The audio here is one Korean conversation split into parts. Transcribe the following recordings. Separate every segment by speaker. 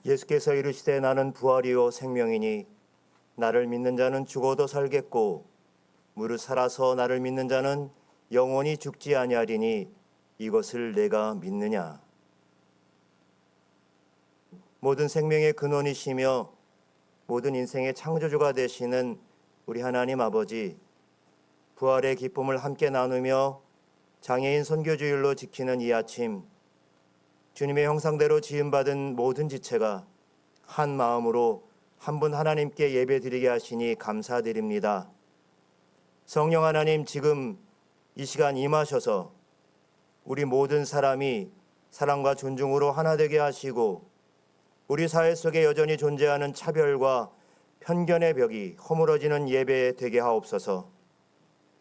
Speaker 1: 예수께서 이르시되 나는 부활이요 생명이니 나를 믿는 자는 죽어도 살겠고 무릇 살아서 나를 믿는 자는 영원히 죽지 아니하리니 이것을 내가 믿느냐. 모든 생명의 근원이시며 모든 인생의 창조주가 되시는 우리 하나님 아버지, 부활의 기쁨을 함께 나누며 장애인 선교주일로 지키는 이 아침, 주님의 형상대로 지음받은 모든 지체가 한 마음으로 한 분 하나님께 예배드리게 하시니 감사드립니다. 성령 하나님, 지금 이 시간 임하셔서 우리 모든 사람이 사랑과 존중으로 하나 되게 하시고 우리 사회 속에 여전히 존재하는 차별과 편견의 벽이 허물어지는 예배 되게 하옵소서.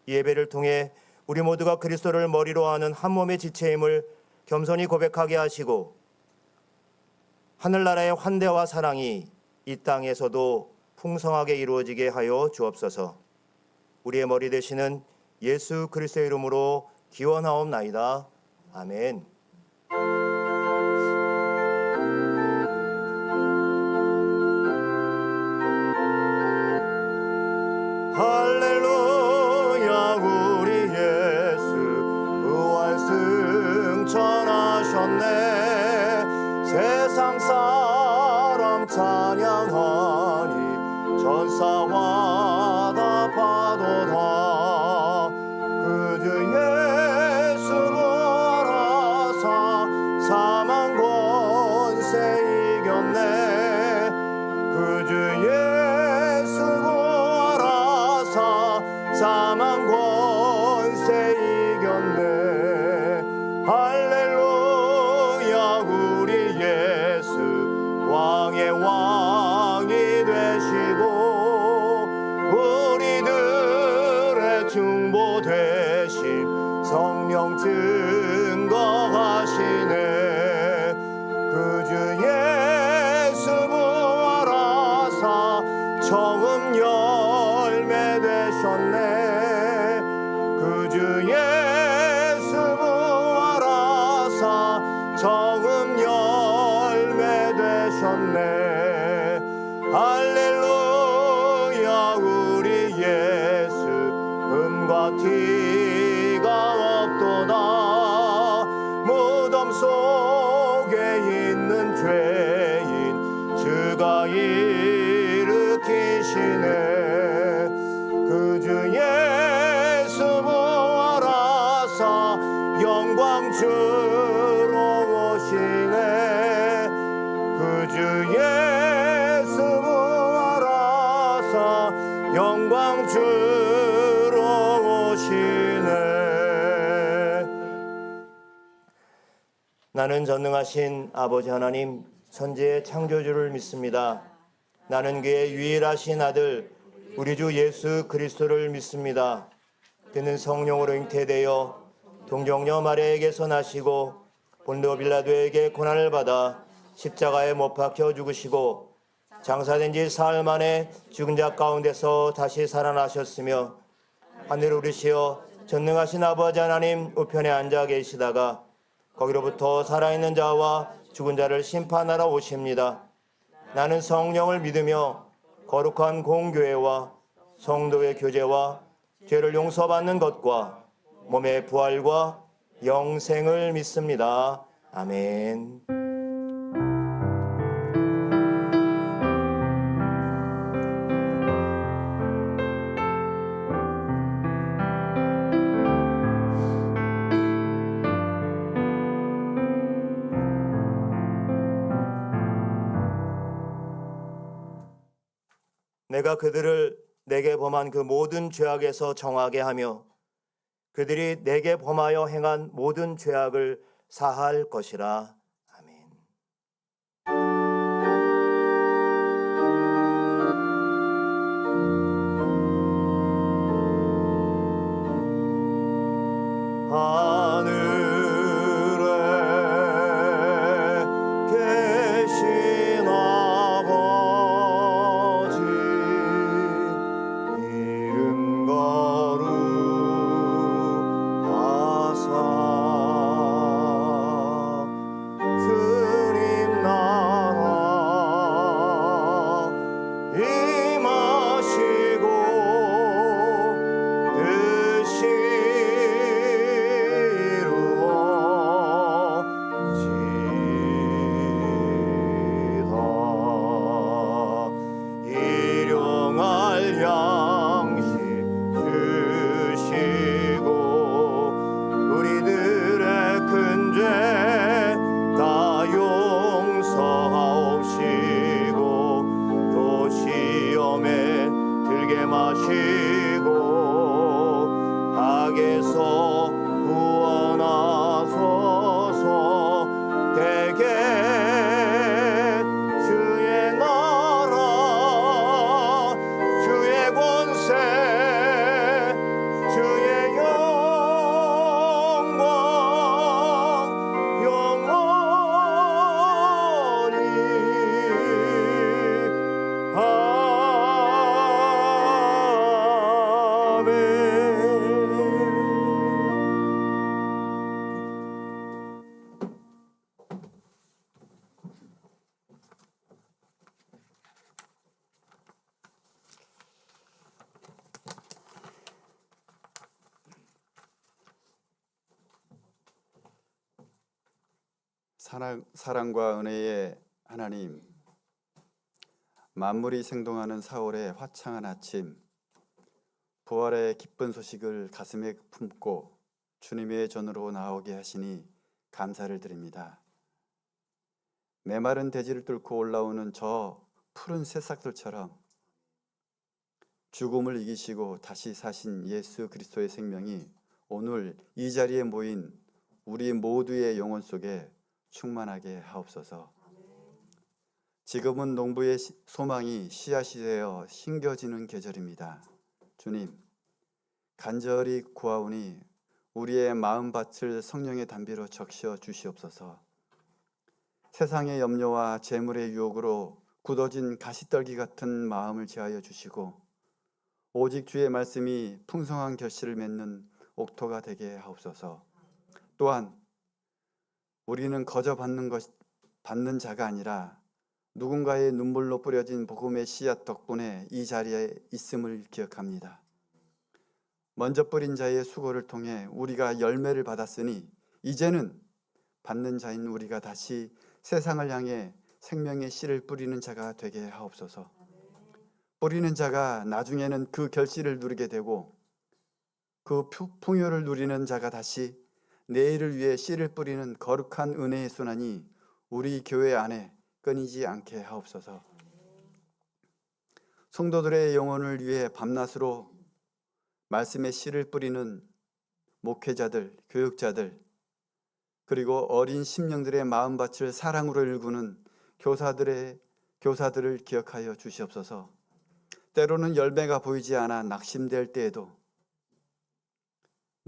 Speaker 1: 이 예배를 통해 우리 모두가 그리스도를 머리로 하는 한 몸의 지체임을 겸손히 고백하게 하시고 하늘나라의 환대와 사랑이 이 땅에서도 풍성하게 이루어지게 하여 주옵소서. 우리의 머리 되시는 예수 그리스도의 이름으로 기원하옵나이다. 아멘. 할렐루야, 우리 예수 부활 승천하셨네. 세상 사람 찬양하니 전사와 다 파도다. 그주 예수 부활하사 사망 권세 이겼네. 그주 예수 부활하사 사망 권세 이겼네. 할렐루야, 우리 예수 왕의 왕이 되시고 우리들의 중보 되신 성령 증거하시네. 그주 예수 부활하사 처음 열매 되셨네. 그주 예수 부활하사 처음 열매 되셨네. 할렐루야, 우리 예수 음과 티가 없도다. 무덤 속에 있는 죄인 주가 일으키시네. 그주 예수 부활하사 영광 주러 오시네. 그주 예수 부활하사 영광 주러 오시네. 나는 전능하신 아버지 하나님, 천지의 창조주를 믿습니다. 나는 그의 유일하신 아들 우리 주 예수 그리스도를 믿습니다. 그는 성령으로 잉태되어 동정녀 마리아에게서 나시고 본도 빌라도에게 고난을 받아 십자가에 못 박혀 죽으시고 장사된 지 사흘 만에 죽은 자 가운데서 다시 살아나셨으며 하늘 오르시어 전능하신 아버지 하나님 우편에 앉아 계시다가 거기로부터 살아있는 자와 죽은 자를 심판하러 오십니다. 나는 성령을 믿으며 거룩한 공교회와 성도의 교제와 죄를 용서받는 것과 몸의 부활과 영생을 믿습니다. 아멘. 내가 그들을 내게 범한 그 모든 죄악에서 정하게 하며 그들이 내게 범하여 행한 모든 죄악을 사할 것이라. 아멘. 하늘에 계신 아버지 이름 거룩하사 임하시고 뜻이 이루어지다. 일용할 양식 주시고 우리들의 큰 죄 다 용서하옵시고 또 시험에 들게 마시고 악에서 구원하소서. 대개 주의 나라 주의 권세 주의 영광 영원히
Speaker 2: 사랑과 은혜의 하나님, 만물이 생동하는 4월의 화창한 아침, 부활의 기쁜 소식을 가슴에 품고 주님의 전으로 나오게 하시니 감사를 드립니다. 메마른 대지를 뚫고 올라오는 저 푸른 새싹들처럼 죽음을 이기시고 다시 사신 예수 그리스도의 생명이 오늘 이 자리에 모인 우리 모두의 영혼 속에 충만하게 하옵소서. 지금은 농부의 소망이 씨앗이 되어 심겨지는 계절입니다. 주님, 간절히 구하오니 우리의 마음밭을 성령의 단비로 적셔 주시옵소서. 세상의 염려와 재물의 유혹으로 굳어진 가시떨기 같은 마음을 제하여 주시고 오직 주의 말씀이 풍성한 결실을 맺는 옥토가 되게 하옵소서. 또한 우리는 거저 받는 자가 아니라 누군가의 눈물로 뿌려진 복음의 씨앗 덕분에 이 자리에 있음을 기억합니다. 먼저 뿌린 자의 수고를 통해 우리가 열매를 받았으니 이제는 받는 자인 우리가 다시 세상을 향해 생명의 씨를 뿌리는 자가 되게 하옵소서. 뿌리는 자가 나중에는 그 결실을 누리게 되고 그 풍요를 누리는 자가 다시 내일을 위해 씨를 뿌리는 거룩한 은혜의 순환이 우리 교회 안에 끊이지 않게 하옵소서. 성도들의 영혼을 위해 밤낮으로 말씀의 씨를 뿌리는 목회자들, 교육자들, 그리고 어린 심령들의 마음밭을 사랑으로 일구는 교사들을 기억하여 주시옵소서. 때로는 열매가 보이지 않아 낙심될 때에도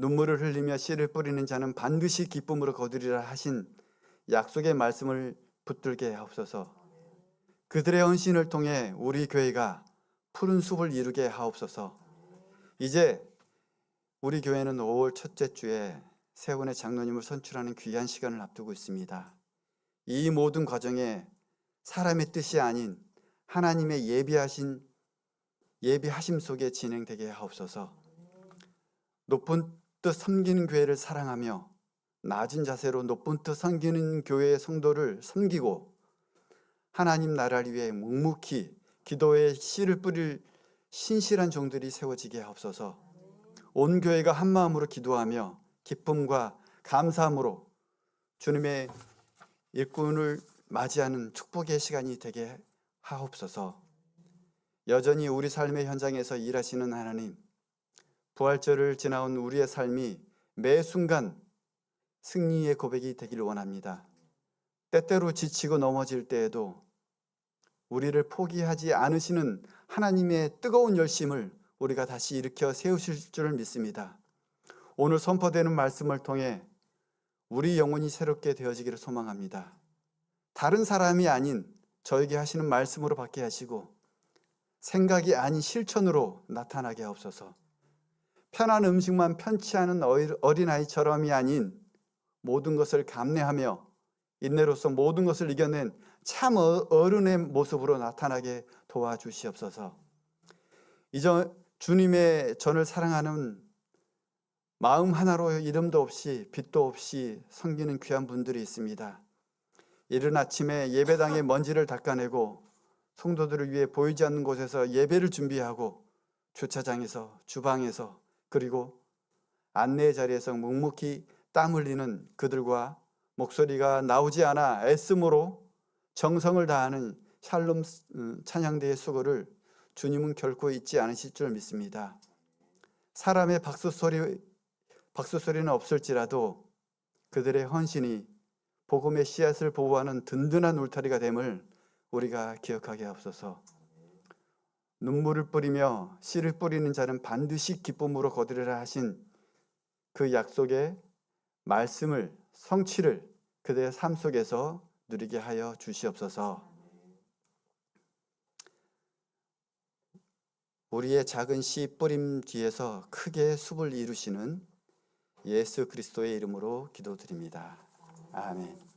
Speaker 2: 눈물을 흘리며 씨를 뿌리는 자는 반드시 기쁨으로 거두리라 하신 약속의 말씀을 붙들게 하옵소서. 그들의 헌신을 통해 우리 교회가 푸른 숲을 이루게 하옵소서. 이제 우리 교회는 5월 첫째 주에 세원의 장로님을 선출하는 귀한 시간을 앞두고 있습니다. 이 모든 과정에 사람의 뜻이 아닌 하나님의 예비하심 속에 진행되게 하옵소서. 높은 뜻 섬기는 교회를 사랑하며 낮은 자세로 높은 뜻 섬기는 교회의 성도를 섬기고 하나님 나라를 위해 묵묵히 기도에 씨를 뿌릴 신실한 종들이 세워지게 하옵소서. 온 교회가 한 마음으로 기도하며 기쁨과 감사함으로 주님의 일꾼을 맞이하는 축복의 시간이 되게 하옵소서. 여전히 우리 삶의 현장에서 일하시는 하나님, 부활절을 지나온 우리의 삶이 매 순간 승리의 고백이 되기를 원합니다. 때때로 지치고 넘어질 때에도 우리를 포기하지 않으시는 하나님의 뜨거운 열심을 우리가 다시 일으켜 세우실 줄을 믿습니다. 오늘 선포되는 말씀을 통해 우리 영혼이 새롭게 되어지기를 소망합니다. 다른 사람이 아닌 저에게 하시는 말씀으로 받게 하시고 생각이 아닌 실천으로 나타나게 하옵소서. 편한 음식만 편치 않은 어린아이처럼이 아닌 모든 것을 감내하며 인내로서 모든 것을 이겨낸 참 어른의 모습으로 나타나게 도와주시옵소서. 이제 주님의 전을 사랑하는 마음 하나로 이름도 없이 빛도 없이 섬기는 귀한 분들이 있습니다. 이른 아침에 예배당의 먼지를 닦아내고 성도들을 위해 보이지 않는 곳에서 예배를 준비하고 주차장에서, 주방에서, 그리고 안내 자리에서 묵묵히 땀 흘리는 그들과 목소리가 나오지 않아 애씀으로 정성을 다하는 샬롬 찬양대의 수고를 주님은 결코 잊지 않으실 줄 믿습니다. 사람의 박수소리는 없을지라도 그들의 헌신이 복음의 씨앗을 보호하는 든든한 울타리가 됨을 우리가 기억하게 하옵소서. 눈물을 뿌리며 씨를 뿌리는 자는 반드시 기쁨으로 거두리라 하신 그 약속의 말씀을, 성취를 그들의 삶 속에서 누리게 하여 주시옵소서. 우리의 작은 씨 뿌림 뒤에서 크게 숲을 이루시는 예수 그리스도의 이름으로 기도드립니다. 아멘.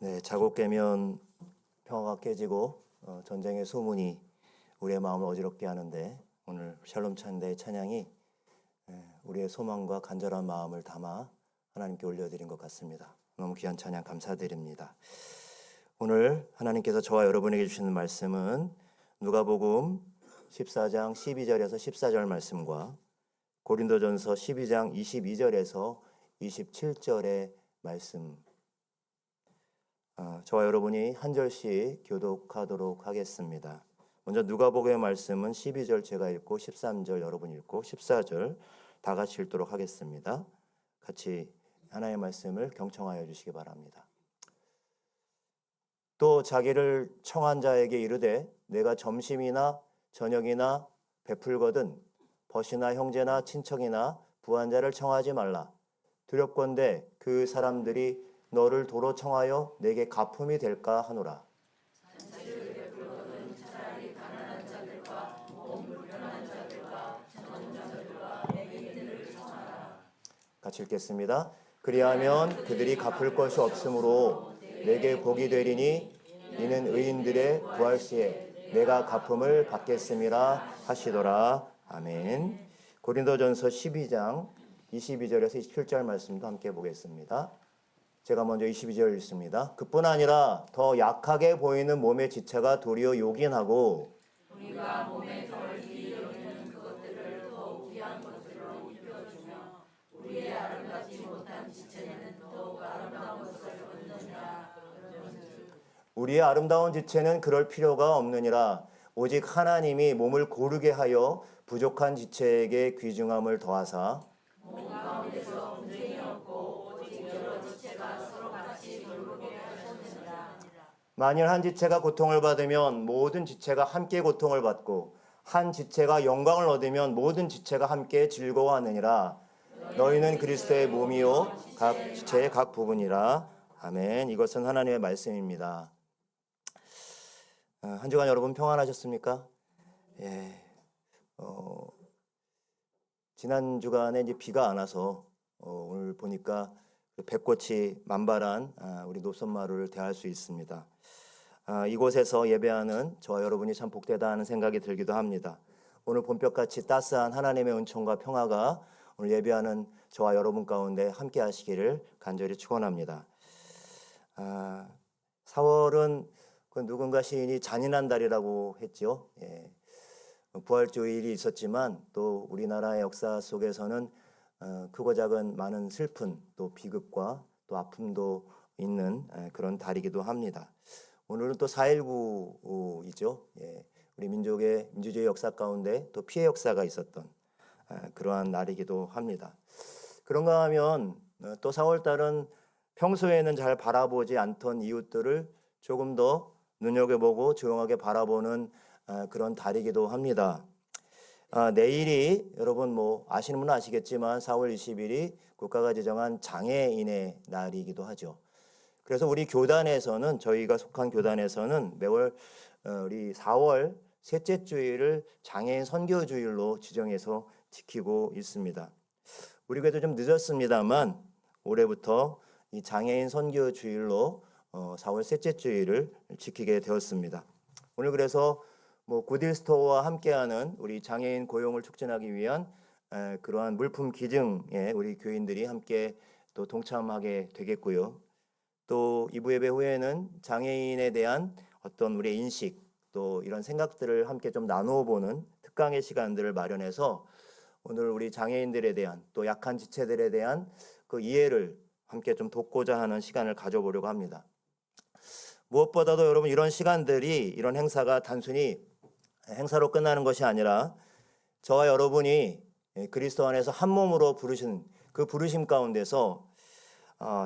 Speaker 1: 네, 자고 깨면 평화가 깨지고 전쟁의 소문이 우리의 마음을 어지럽게 하는데 오늘 샬롬 찬대의 찬양이 우리의 소망과 간절한 마음을 담아 하나님께 올려드린 것 같습니다. 너무 귀한 찬양 감사드립니다. 오늘 하나님께서 저와 여러분에게 주시는 말씀은 누가복음 14장 12절에서 14절 말씀과 고린도전서 12장 22절에서 27절의 말씀, 저와 여러분이 한 절씩 교독하도록 하겠습니다. 먼저 누가복음의 말씀은 12절 제가 읽고 13절 여러분이 읽고 14절 다 같이 읽도록 하겠습니다. 같이 하나님의 말씀을 경청하여 주시기 바랍니다. 또 자기를 청한 자에게 이르되 내가 점심이나 저녁이나 베풀거든 벗이나 형제나 친척이나 부한 자를 청하지 말라. 두렵건대 그 사람들이 너를 도로 청하여 내게 가품이 될까 하노라. 같이 읽겠습니다. 그리하면 그들이 갚을 것이 없으므로 내게 복이 되리니 이는 의인들의 부활 시에 내가 가품을 받겠음이라 하시더라. 아멘. 고린도전서 12장 22절에서 27절 말씀도 함께 보겠습니다. 제가 먼저 22절 읽습니다. 그뿐 아니라 더 약하게 보이는 몸의 지체가 도리어 요긴하고 우리가 몸에 덜 귀히 여기는 그것들을 더욱 귀한 것으로 입혀주며 우리의 아름답지 못한 지체는 더욱 아름다운 것을 얻느니라. 우리의 아름다운 지체는 그럴 필요가 없느니라. 오직 하나님이 몸을 고르게 하여 부족한 지체에게 귀중함을 더하사 몸 가운데서 분쟁이 없고 오직 여러 지체가 서로 같이 돌보게 하셨느니라. 만일 한 지체가 고통을 받으면 모든 지체가 함께 고통을 받고 한 지체가 영광을 얻으면 모든 지체가 함께 즐거워하느니라. 너희는 그리스도의 몸이요 각 지체의 각 부분이라. 아멘. 이것은 하나님의 말씀입니다. 한 주간 여러분 평안하셨습니까? 예. 지난 주간에 이제 비가 안 와서 오늘 보니까 벚꽃이 만발한 우리 노선마루를 대할 수 있습니다. 이곳에서 예배하는 저와 여러분이 참 복되다 하는 생각이 들기도 합니다. 오늘 봄볕같이 따스한 하나님의 은총과 평화가 오늘 예배하는 저와 여러분 가운데 함께 하시기를 간절히 축원합니다. 4월은 누군가 시인이 잔인한 달이라고 했죠. 예. 부활주일이 있었지만 또 우리나라의 역사 속에서는 크고 작은 많은 슬픈 또 비극과 또 아픔도 있는 그런 달이기도 합니다. 오늘은 또 4.19이죠. 예. 우리 민족의 민주주의 역사 가운데 또 피해 역사가 있었던 그러한 날이기도 합니다. 그런가 하면 또 4월달은 평소에는 잘 바라보지 않던 이웃들을 조금 더 눈여겨보고 조용하게 바라보는 그런 달이기도 합니다. 내일이 여러분 아시는 분은 아시겠지만 4월 20일이 국가가 지정한 장애인의 날이기도 하죠. 그래서 우리 교단에서는 저희가 속한 교단에서는 매월 우리 4월 셋째 주일을 장애인 선교주일로 지정해서 지키고 있습니다. 우리 교회도 좀 늦었습니다만 올해부터 이 장애인 선교주일로 4월 셋째 주일을 지키게 되었습니다. 오늘 그래서 굿딜스토어와 함께하는 우리 장애인 고용을 촉진하기 위한 그러한 물품 기증에 우리 교인들이 함께 또 동참하게 되겠고요. 또 2부 예배 후에는 장애인에 대한 어떤 우리의 인식 또 이런 생각들을 함께 좀 나누어 보는 특강의 시간들을 마련해서 오늘 우리 장애인들에 대한 또 약한 지체들에 대한 그 이해를 함께 좀 돕고자 하는 시간을 가져보려고 합니다. 무엇보다도 여러분 이런 시간들이 이런 행사가 단순히 행사로 끝나는 것이 아니라 저와 여러분이 그리스도 안에서 한 몸으로 부르신 그 부르심 가운데서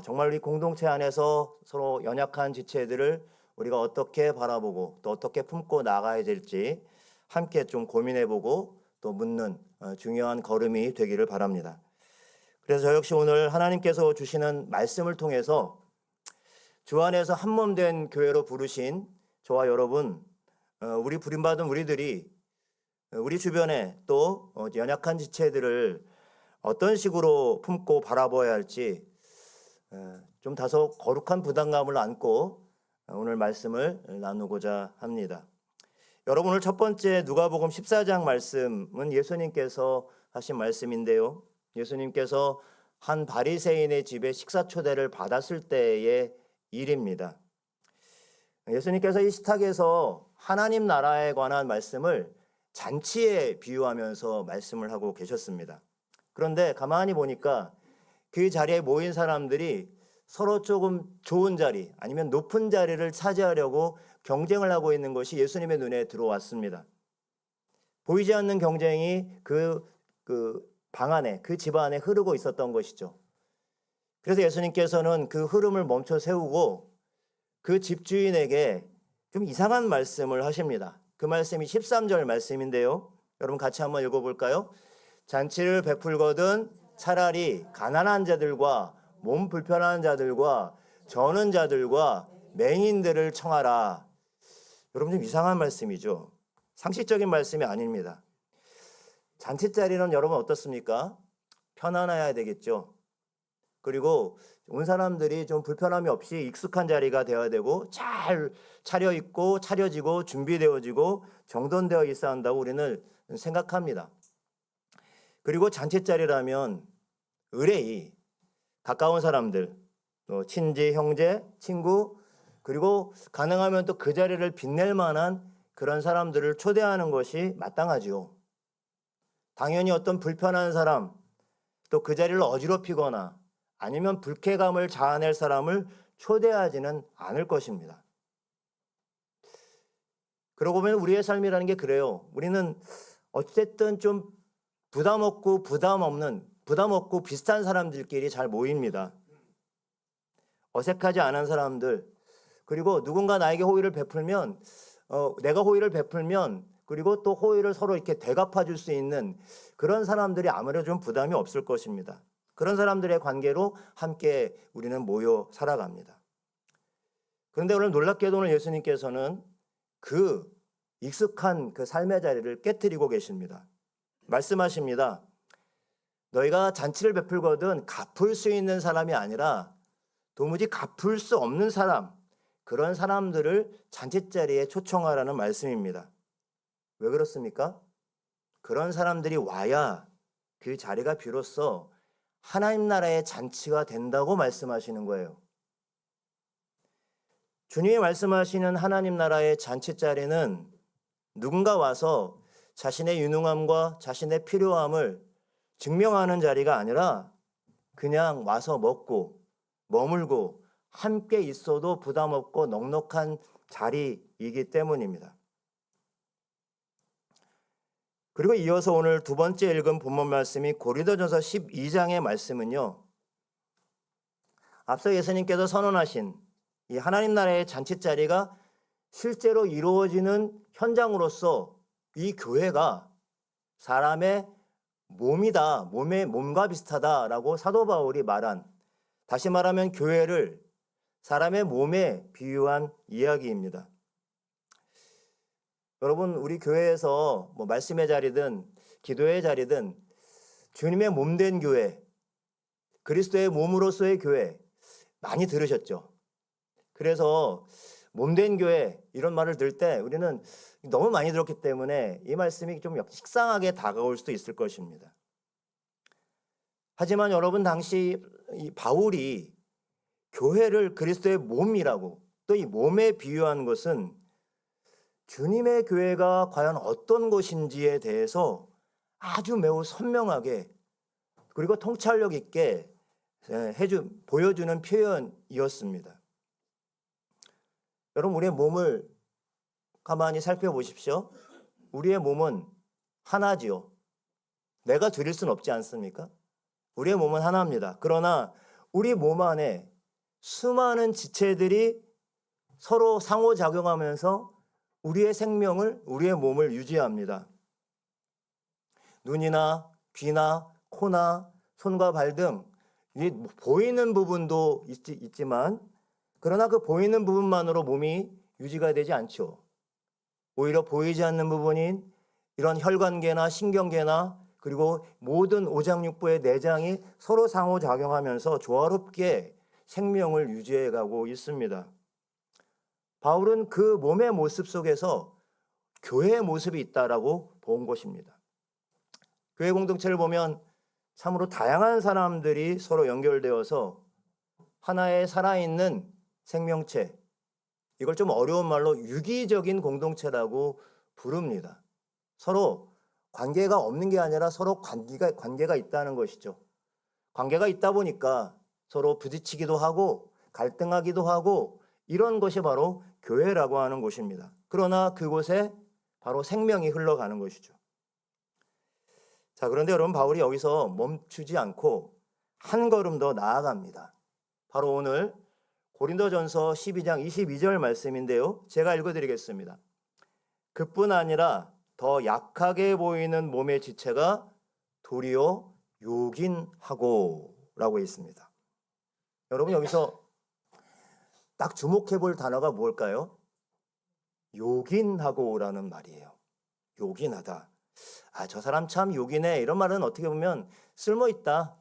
Speaker 1: 정말 우리 공동체 안에서 서로 연약한 지체들을 우리가 어떻게 바라보고 또 어떻게 품고 나가야 될지 함께 좀 고민해보고 또 묻는 중요한 걸음이 되기를 바랍니다. 그래서 저 역시 오늘 하나님께서 주시는 말씀을 통해서 주 안에서 한 몸 된 교회로 부르신 저와 여러분, 우리 부름받은 우리들이 우리 주변에 또 연약한 지체들을 어떤 식으로 품고 바라봐야 할지 좀 다소 거룩한 부담감을 안고 오늘 말씀을 나누고자 합니다. 여러분, 오늘 첫 번째 누가복음 14장 말씀은 예수님께서 하신 말씀인데요. 예수님께서 한 바리새인의 집에 식사 초대를 받았을 때의 일입니다. 예수님께서 이 식탁에서 하나님 나라에 관한 말씀을 잔치에 비유하면서 말씀을 하고 계셨습니다. 그런데 가만히 보니까 그 자리에 모인 사람들이 서로 조금 좋은 자리 아니면 높은 자리를 차지하려고 경쟁을 하고 있는 것이 예수님의 눈에 들어왔습니다. 보이지 않는 경쟁이 그 방 안에, 그 집 안에 흐르고 있었던 것이죠. 그래서 예수님께서는 그 흐름을 멈춰 세우고 그 집주인에게 좀 이상한 말씀을 하십니다. 그 말씀이 13절 말씀인데요. 여러분 같이 한번 읽어볼까요? 잔치를 베풀거든 차라리 가난한 자들과 몸 불편한 자들과 저는 자들과 맹인들을 청하라. 여러분 좀 이상한 말씀이죠. 상식적인 말씀이 아닙니다. 잔치 자리는 여러분 어떻습니까? 편안해야 되겠죠. 그리고 온 사람들이 좀 불편함이 없이 익숙한 자리가 되어야 되고 잘 차려입고 차려지고 준비되어지고 정돈되어 있어야 한다고 우리는 생각합니다. 그리고 잔치 자리라면 의뢰이 가까운 사람들, 친지, 형제, 친구, 그리고 가능하면 또 그 자리를 빛낼 만한 그런 사람들을 초대하는 것이 마땅하지요. 당연히 어떤 불편한 사람, 또 그 자리를 어지럽히거나 아니면 불쾌감을 자아낼 사람을 초대하지는 않을 것입니다. 그러고 보면 우리의 삶이라는 게 그래요. 우리는 어쨌든 좀 부담 없고 비슷한 사람들끼리 잘 모입니다. 어색하지 않은 사람들, 그리고 누군가 나에게 호의를 베풀면 내가 호의를 베풀면 그리고 또 호의를 서로 이렇게 되갚아 줄 수 있는 그런 사람들이 아무래도 좀 부담이 없을 것입니다. 그런 사람들의 관계로 함께 우리는 모여 살아갑니다. 그런데 오늘 놀랍게도 오늘 예수님께서는 그 익숙한 그 삶의 자리를 깨트리고 계십니다. 말씀하십니다. 너희가 잔치를 베풀거든 갚을 수 있는 사람이 아니라 도무지 갚을 수 없는 사람, 그런 사람들을 잔치자리에 초청하라는 말씀입니다. 왜 그렇습니까? 그런 사람들이 와야 그 자리가 비로소 하나님 나라의 잔치가 된다고 말씀하시는 거예요. 주님이 말씀하시는 하나님 나라의 잔치자리는 누군가 와서 자신의 유능함과 자신의 필요함을 증명하는 자리가 아니라 그냥 와서 먹고 머물고 함께 있어도 부담 없고 넉넉한 자리이기 때문입니다. 그리고 이어서 오늘 두 번째 읽은 본문 말씀이 고린도전서 12장의 말씀은요. 앞서 예수님께서 선언하신 이 하나님 나라의 잔치자리가 실제로 이루어지는 현장으로서 이 교회가 사람의 몸이다, 몸과 비슷하다라고 사도 바울이 말한, 다시 말하면 교회를 사람의 몸에 비유한 이야기입니다. 여러분, 우리 교회에서 말씀의 자리든 기도의 자리든 주님의 몸된 교회, 그리스도의 몸으로서의 교회 많이 들으셨죠? 그래서 몸된 교회 이런 말을 들을 때 우리는 너무 많이 들었기 때문에 이 말씀이 좀 식상하게 다가올 수도 있을 것입니다. 하지만 여러분, 당시 이 바울이 교회를 그리스도의 몸이라고 또 이 몸에 비유한 것은 주님의 교회가 과연 어떤 것인지에 대해서 아주 매우 선명하게 그리고 통찰력 있게 보여주는 표현이었습니다. 여러분, 우리의 몸을 가만히 살펴보십시오. 우리의 몸은 하나지요. 내가 줄일 수는 없지 않습니까? 우리의 몸은 하나입니다. 그러나 우리 몸 안에 수많은 지체들이 서로 상호작용하면서 우리의 생명을, 우리의 몸을 유지합니다. 눈이나 귀나 코나 손과 발 등 보이는 부분도 있지만 그러나 그 보이는 부분만으로 몸이 유지가 되지 않죠. 오히려 보이지 않는 부분인 이런 혈관계나 신경계나 그리고 모든 오장육부의 내장이 서로 상호작용하면서 조화롭게 생명을 유지해 가고 있습니다. 바울은 그 몸의 모습 속에서 교회의 모습이 있다라고 본 것입니다. 교회 공동체를 보면 참으로 다양한 사람들이 서로 연결되어서 하나의 살아있는 생명체, 이걸 좀 어려운 말로 유기적인 공동체라고 부릅니다. 서로 관계가 없는 게 아니라 서로 관계가 있다는 것이죠. 관계가 있다 보니까 서로 부딪히기도 하고 갈등하기도 하고 이런 것이 바로 교회라고 하는 곳입니다. 그러나 그곳에 바로 생명이 흘러가는 것이죠. 자, 그런데 여러분, 바울이 여기서 멈추지 않고 한 걸음 더 나아갑니다. 바로 오늘 고린도전서 12장 22절 말씀인데요. 제가 읽어드리겠습니다. 그뿐 아니라 더 약하게 보이는 몸의 지체가 도리어 요긴하고 라고 있습니다. 여러분, 여기서 딱 주목해 볼 단어가 뭘까요? 요긴하고라는 말이에요. 요긴하다. 저 사람 참 요긴해. 이런 말은 어떻게 보면 쓸모있다.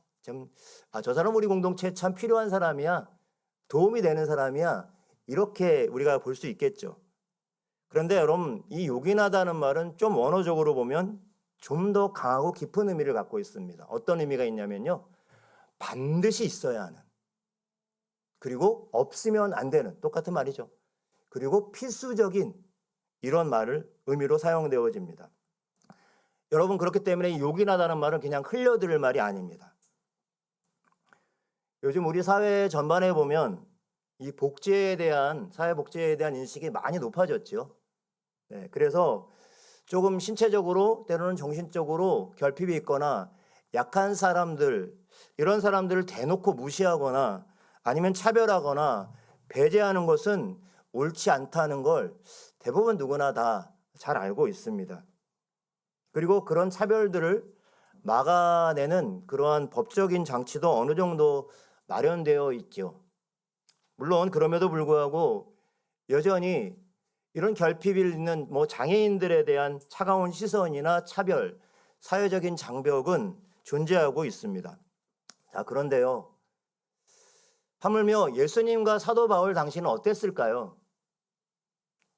Speaker 1: 저 사람 우리 공동체에 참 필요한 사람이야. 도움이 되는 사람이야. 이렇게 우리가 볼 수 있겠죠. 그런데 여러분, 이 요긴하다는 말은 좀 원어적으로 보면 좀 더 강하고 깊은 의미를 갖고 있습니다. 어떤 의미가 있냐면요. 반드시 있어야 하는, 그리고 없으면 안 되는, 똑같은 말이죠. 그리고 필수적인, 이런 의미로 사용되어집니다. 여러분, 그렇기 때문에 요긴하다는 말은 그냥 흘려들을 말이 아닙니다. 요즘 우리 사회 전반에 보면 이 사회 복지에 대한 인식이 많이 높아졌죠. 네, 그래서 조금 신체적으로 때로는 정신적으로 결핍이 있거나 약한 사람들, 이런 사람들을 대놓고 무시하거나 아니면 차별하거나 배제하는 것은 옳지 않다는 걸 대부분 누구나 다 잘 알고 있습니다. 그리고 그런 차별들을 막아내는 그러한 법적인 장치도 어느 정도 마련되어 있죠. 물론 그럼에도 불구하고 여전히 이런 결핍이 있는 장애인들에 대한 차가운 시선이나 차별, 사회적인 장벽은 존재하고 있습니다. 자, 그런데요. 하물며 예수님과 사도 바울 당시는 어땠을까요?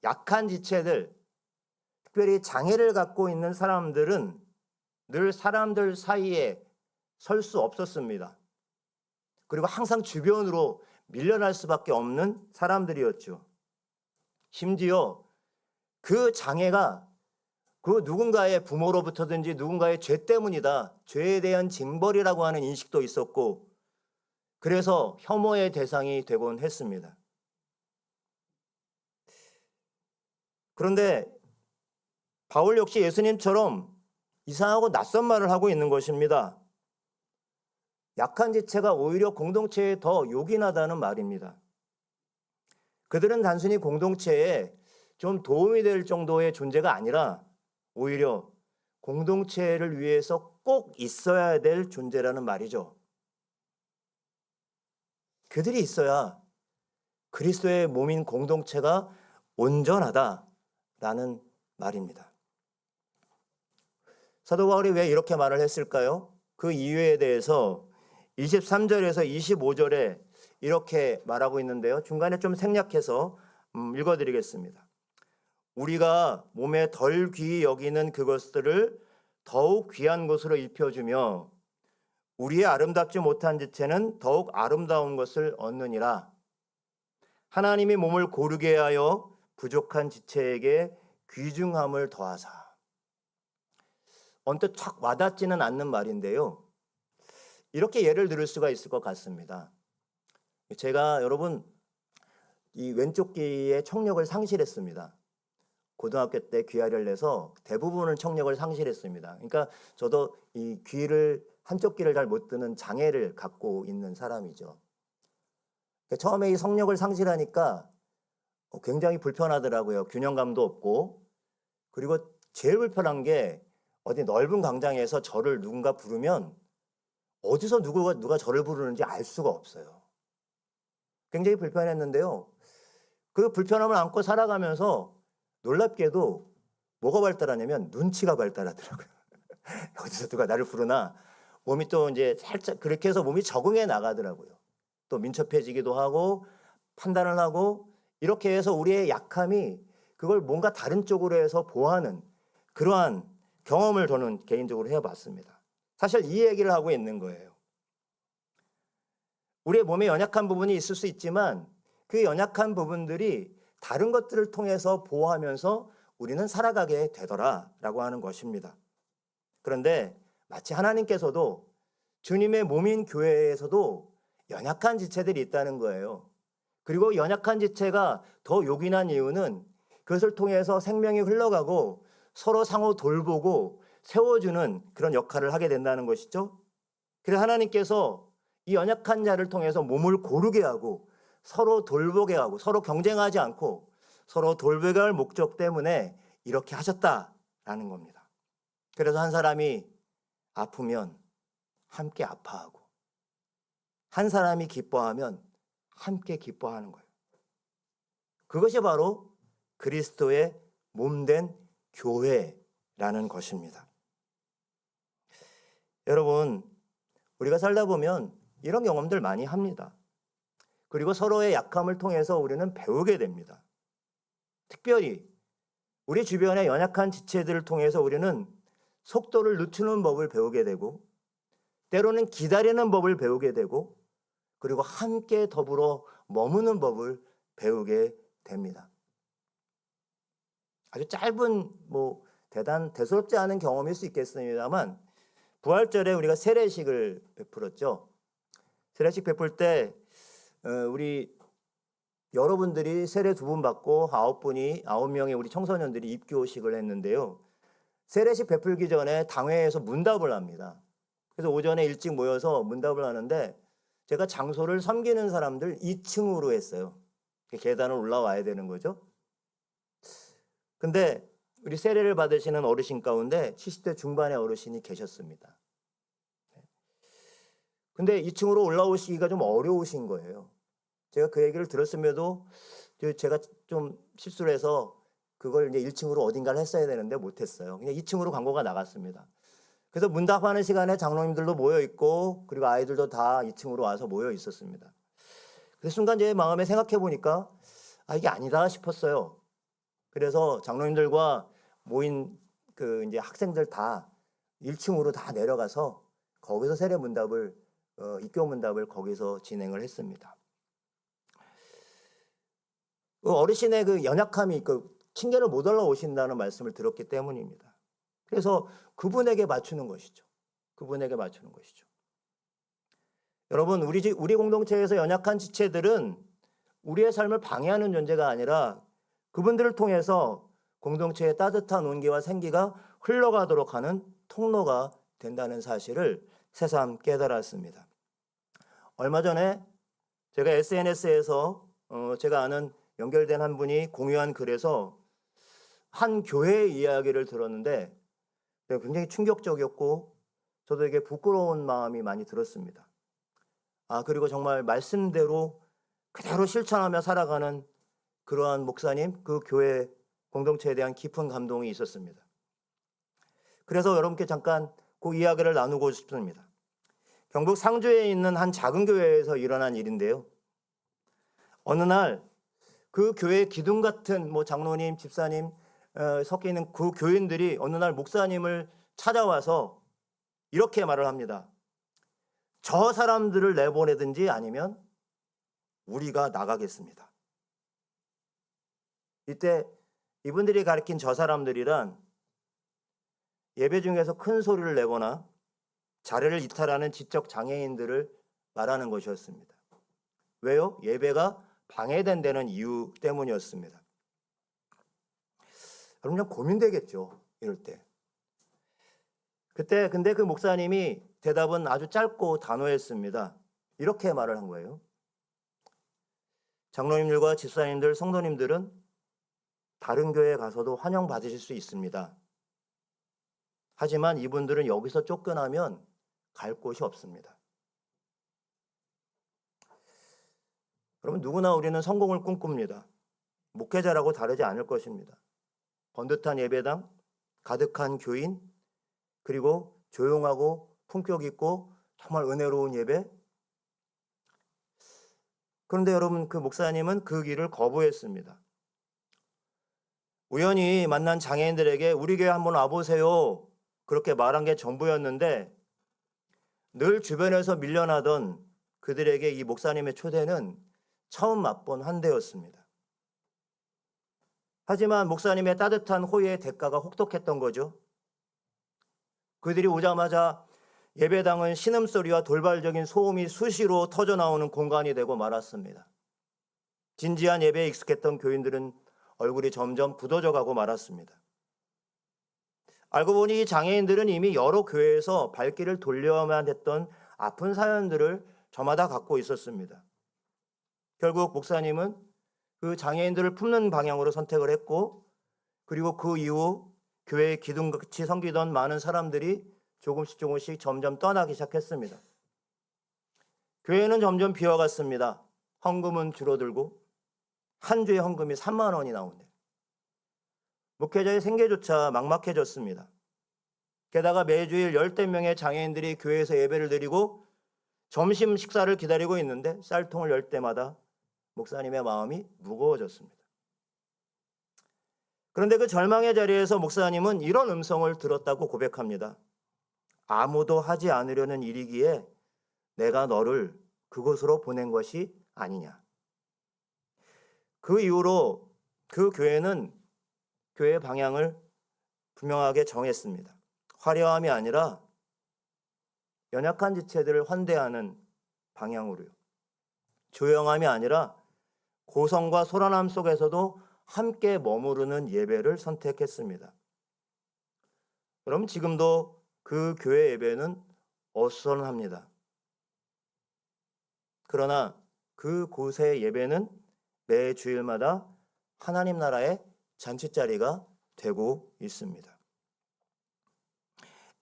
Speaker 1: 약한 지체들, 특별히 장애를 갖고 있는 사람들은 늘 사람들 사이에 설 수 없었습니다. 그리고 항상 주변으로 밀려날 수밖에 없는 사람들이었죠. 심지어 그 장애가 그 누군가의 부모로부터든지 누군가의 죄 때문이다, 죄에 대한 징벌이라고 하는 인식도 있었고, 그래서 혐오의 대상이 되곤 했습니다. 그런데 바울 역시 예수님처럼 이상하고 낯선 말을 하고 있는 것입니다. 약한 지체가 오히려 공동체에 더 요긴하다는 말입니다. 그들은 단순히 공동체에 좀 도움이 될 정도의 존재가 아니라 오히려 공동체를 위해서 꼭 있어야 될 존재라는 말이죠. 그들이 있어야 그리스도의 몸인 공동체가 온전하다라는 말입니다. 사도 바울이 왜 이렇게 말을 했을까요? 그 이유에 대해서 23절에서 25절에 이렇게 말하고 있는데요. 중간에 좀 생략해서 읽어드리겠습니다. 우리가 몸에 덜 귀히 여기는 그것들을 더욱 귀한 것으로 입혀주며 우리의 아름답지 못한 지체는 더욱 아름다운 것을 얻느니라. 하나님이 몸을 고르게 하여 부족한 지체에게 귀중함을 더하사. 언뜻 착 와닿지는 않는 말인데요. 이렇게 예를 들을 수가 있을 것 같습니다. 제가 여러분 이 왼쪽 귀에 청력을 상실했습니다. 고등학교 때 귀화를 내서 대부분은 청력을 상실했습니다. 그러니까 저도 이 한쪽 귀를 잘 못 듣는 장애를 갖고 있는 사람이죠. 처음에 이 성력을 상실하니까 굉장히 불편하더라고요. 균형감도 없고. 그리고 제일 불편한 게 어디 넓은 광장에서 저를 누군가 부르면 어디서 누가 저를 부르는지 알 수가 없어요. 굉장히 불편했는데요. 그 불편함을 안고 살아가면서 놀랍게도 뭐가 발달하냐면 눈치가 발달하더라고요. 어디서 누가 나를 부르나 몸이 또 이제 살짝 그렇게 해서 몸이 적응해 나가더라고요. 또 민첩해지기도 하고 판단을 하고 이렇게 해서 우리의 약함이 그걸 뭔가 다른 쪽으로 해서 보호하는 그러한 경험을 저는 개인적으로 해봤습니다. 사실 이 얘기를 하고 있는 거예요. 우리의 몸에 연약한 부분이 있을 수 있지만 그 연약한 부분들이 다른 것들을 통해서 보호하면서 우리는 살아가게 되더라라고 하는 것입니다. 그런데 마치 하나님께서도 주님의 몸인 교회에서도 연약한 지체들이 있다는 거예요. 그리고 연약한 지체가 더 요긴한 이유는 그것을 통해서 생명이 흘러가고 서로 상호 돌보고 세워주는 그런 역할을 하게 된다는 것이죠. 그래서 하나님께서 이 연약한 자를 통해서 몸을 고르게 하고 서로 돌보게 하고 서로 경쟁하지 않고 서로 돌보게 할 목적 때문에 이렇게 하셨다라는 겁니다. 그래서 한 사람이 아프면 함께 아파하고 한 사람이 기뻐하면 함께 기뻐하는 거예요. 그것이 바로 그리스도의 몸된 교회라는 것입니다. 여러분, 우리가 살다 보면 이런 경험들 많이 합니다. 그리고 서로의 약함을 통해서 우리는 배우게 됩니다. 특별히 우리 주변의 연약한 지체들을 통해서 우리는 속도를 늦추는 법을 배우게 되고 때로는 기다리는 법을 배우게 되고 그리고 함께 더불어 머무는 법을 배우게 됩니다. 아주 짧은 대수롭지 않은 경험일 수 있겠습니다만 부활절에 우리가 세례식을 베풀었죠. 세례식 베풀 때 우리 여러분들이 세례 2분 받고 9명의 우리 청소년들이 입교식을 했는데요. 세례식 베풀기 전에 당회에서 문답을 합니다. 그래서 오전에 일찍 모여서 문답을 하는데 제가 장소를 섬기는 사람들 2층으로 했어요. 계단을 올라와야 되는 거죠. 근데 우리 세례를 받으시는 어르신 가운데 70대 중반의 어르신이 계셨습니다. 근데 2층으로 올라오시기가 좀 어려우신 거예요. 제가 그 얘기를 들었음에도 제가 좀 실수를 해서 그걸 이제 1층으로 어딘가를 했어야 되는데 못했어요. 그냥 2층으로 광고가 나갔습니다. 그래서 문답하는 시간에 장로님들도 모여 있고 그리고 아이들도 다 2층으로 와서 모여 있었습니다. 그래서 순간 제 마음에 생각해 보니까 이게 아니다 싶었어요. 그래서 장로님들과 모인 이제 학생들 다 1층으로 다 내려가서 거기서 세례 문답을 입교 문답을 거기서 진행을 했습니다. 어르신의 그 연약함이 칭찬을 못 올라오신다는 말씀을 들었기 때문입니다. 그래서 그분에게 맞추는 것이죠. 그분에게 맞추는 것이죠. 여러분, 우리 공동체에서 연약한 지체들은 우리의 삶을 방해하는 존재가 아니라 그분들을 통해서 공동체의 따뜻한 온기와 생기가 흘러가도록 하는 통로가 된다는 사실을 새삼 깨달았습니다. 얼마 전에 제가 SNS에서 제가 아는 연결된 한 분이 공유한 글에서 한 교회의 이야기를 들었는데 굉장히 충격적이었고 저도 되게 부끄러운 마음이 많이 들었습니다. 그리고 정말 말씀대로 그대로 실천하며 살아가는 그러한 목사님, 그 교회 공동체에 대한 깊은 감동이 있었습니다. 그래서 여러분께 잠깐 그 이야기를 나누고 싶습니다. 경북 상주에 있는 한 작은 교회에서 일어난 일인데요. 어느 날 그 교회 기둥 같은 장로님, 집사님 섞여 있는 그 교인들이 어느 날 목사님을 찾아와서 이렇게 말을 합니다. 저 사람들을 내보내든지 아니면 우리가 나가겠습니다. 이때 이분들이 가리킨 저 사람들이란 예배 중에서 큰 소리를 내거나 자리를 이탈하는 지적 장애인들을 말하는 것이었습니다. 왜요? 예배가 방해된다는 이유 때문이었습니다. 여러분 좀 고민되겠죠, 이럴 때. 근데 그 목사님이 대답은 아주 짧고 단호했습니다. 이렇게 말을 한 거예요. 장로님들과 집사님들, 성도님들은 다른 교회에 가서도 환영받으실 수 있습니다. 하지만 이분들은 여기서 쫓겨나면 갈 곳이 없습니다. 여러분 누구나 우리는 성공을 꿈꿉니다. 목회자라고 다르지 않을 것입니다. 번듯한 예배당, 가득한 교인, 그리고 조용하고 품격 있고 정말 은혜로운 예배. 그런데 여러분, 그 목사님은 그 길을 거부했습니다. 우연히 만난 장애인들에게 우리 교회 한번 와보세요, 그렇게 말한 게 전부였는데 늘 주변에서 밀려나던 그들에게 이 목사님의 초대는 처음 맛본 환대였습니다. 하지만 목사님의 따뜻한 호의의 대가가 혹독했던 거죠. 그들이 오자마자 예배당은 신음소리와 돌발적인 소음이 수시로 터져나오는 공간이 되고 말았습니다. 진지한 예배에 익숙했던 교인들은 얼굴이 점점 굳어져 가고 말았습니다. 알고 보니 이 장애인들은 이미 여러 교회에서 발길을 돌려야만 했던 아픈 사연들을 저마다 갖고 있었습니다. 결국 목사님은 그 장애인들을 품는 방향으로 선택을 했고, 그리고 그 이후 교회에 기둥같이 섬기던 많은 사람들이 조금씩 점점 떠나기 시작했습니다. 교회는 점점 비어갔습니다. 헌금은 줄어들고 한 주의 헌금이 3만 원이 나오네요. 목회자의 생계조차 막막해졌습니다. 게다가 매주일 10대 명의 장애인들이 교회에서 예배를 드리고 점심 식사를 기다리고 있는데 쌀통을 열 때마다 목사님의 마음이 무거워졌습니다. 그런데 그 절망의 자리에서 목사님은 이런 음성을 들었다고 고백합니다. 아무도 하지 않으려는 일이기에 내가 너를 그곳으로 보낸 것이 아니냐. 그 이후로 그 교회는 교회의 방향을 분명하게 정했습니다. 화려함이 아니라 연약한 지체들을 환대하는 방향으로요. 조용함이 아니라 고성과 소란함 속에서도 함께 머무르는 예배를 선택했습니다. 그럼 지금도 그 교회 예배는 어수선합니다. 그러나 그곳의 예배는 매 주일마다 하나님 나라의 잔치자리가 되고 있습니다.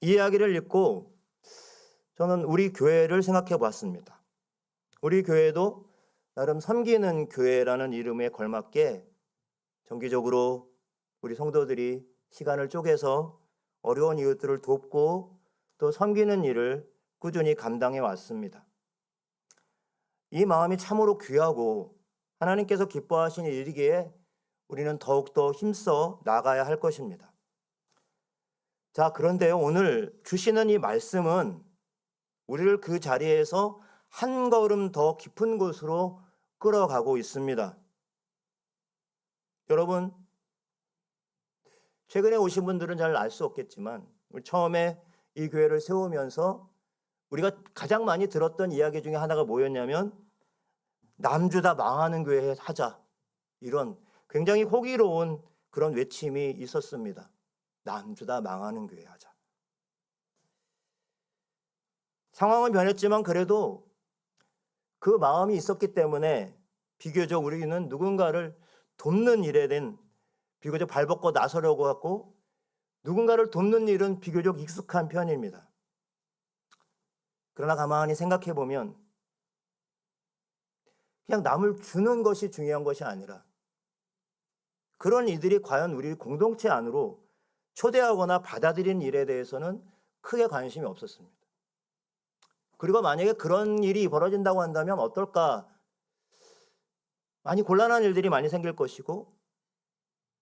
Speaker 1: 이 이야기를 읽고 저는 우리 교회를 생각해 봤습니다. 우리 교회도 나름 섬기는 교회라는 이름에 걸맞게 정기적으로 우리 성도들이 시간을 쪼개서 어려운 이웃들을 돕고 또 섬기는 일을 꾸준히 감당해 왔습니다. 이 마음이 참으로 귀하고 하나님께서 기뻐하시는 일이기에 우리는 더욱더 힘써 나가야 할 것입니다. 자, 그런데요, 오늘 주시는 이 말씀은 우리를 그 자리에서 한 걸음 더 깊은 곳으로 끌어가고 있습니다. 여러분, 최근에 오신 분들은 잘 알 수 없겠지만 처음에 이 교회를 세우면서 우리가 가장 많이 들었던 이야기 중에 하나가 뭐였냐면 남주 다 망하는 교회 하자, 이런 굉장히 호기로운 그런 외침이 있었습니다. 남주 다 망하는 교회 하자. 상황은 변했지만 그래도 그 마음이 있었기 때문에 비교적 우리는 누군가를 돕는 일에 된 비교적 발벗고 나서려고 하고 누군가를 돕는 일은 비교적 익숙한 편입니다. 그러나 가만히 생각해 보면 그냥 남을 주는 것이 중요한 것이 아니라 그런 이들이 과연 우리 공동체 안으로 초대하거나 받아들이는 일에 대해서는 크게 관심이 없었습니다. 그리고 만약에 그런 일이 벌어진다고 한다면 어떨까? 많이 곤란한 일들이 많이 생길 것이고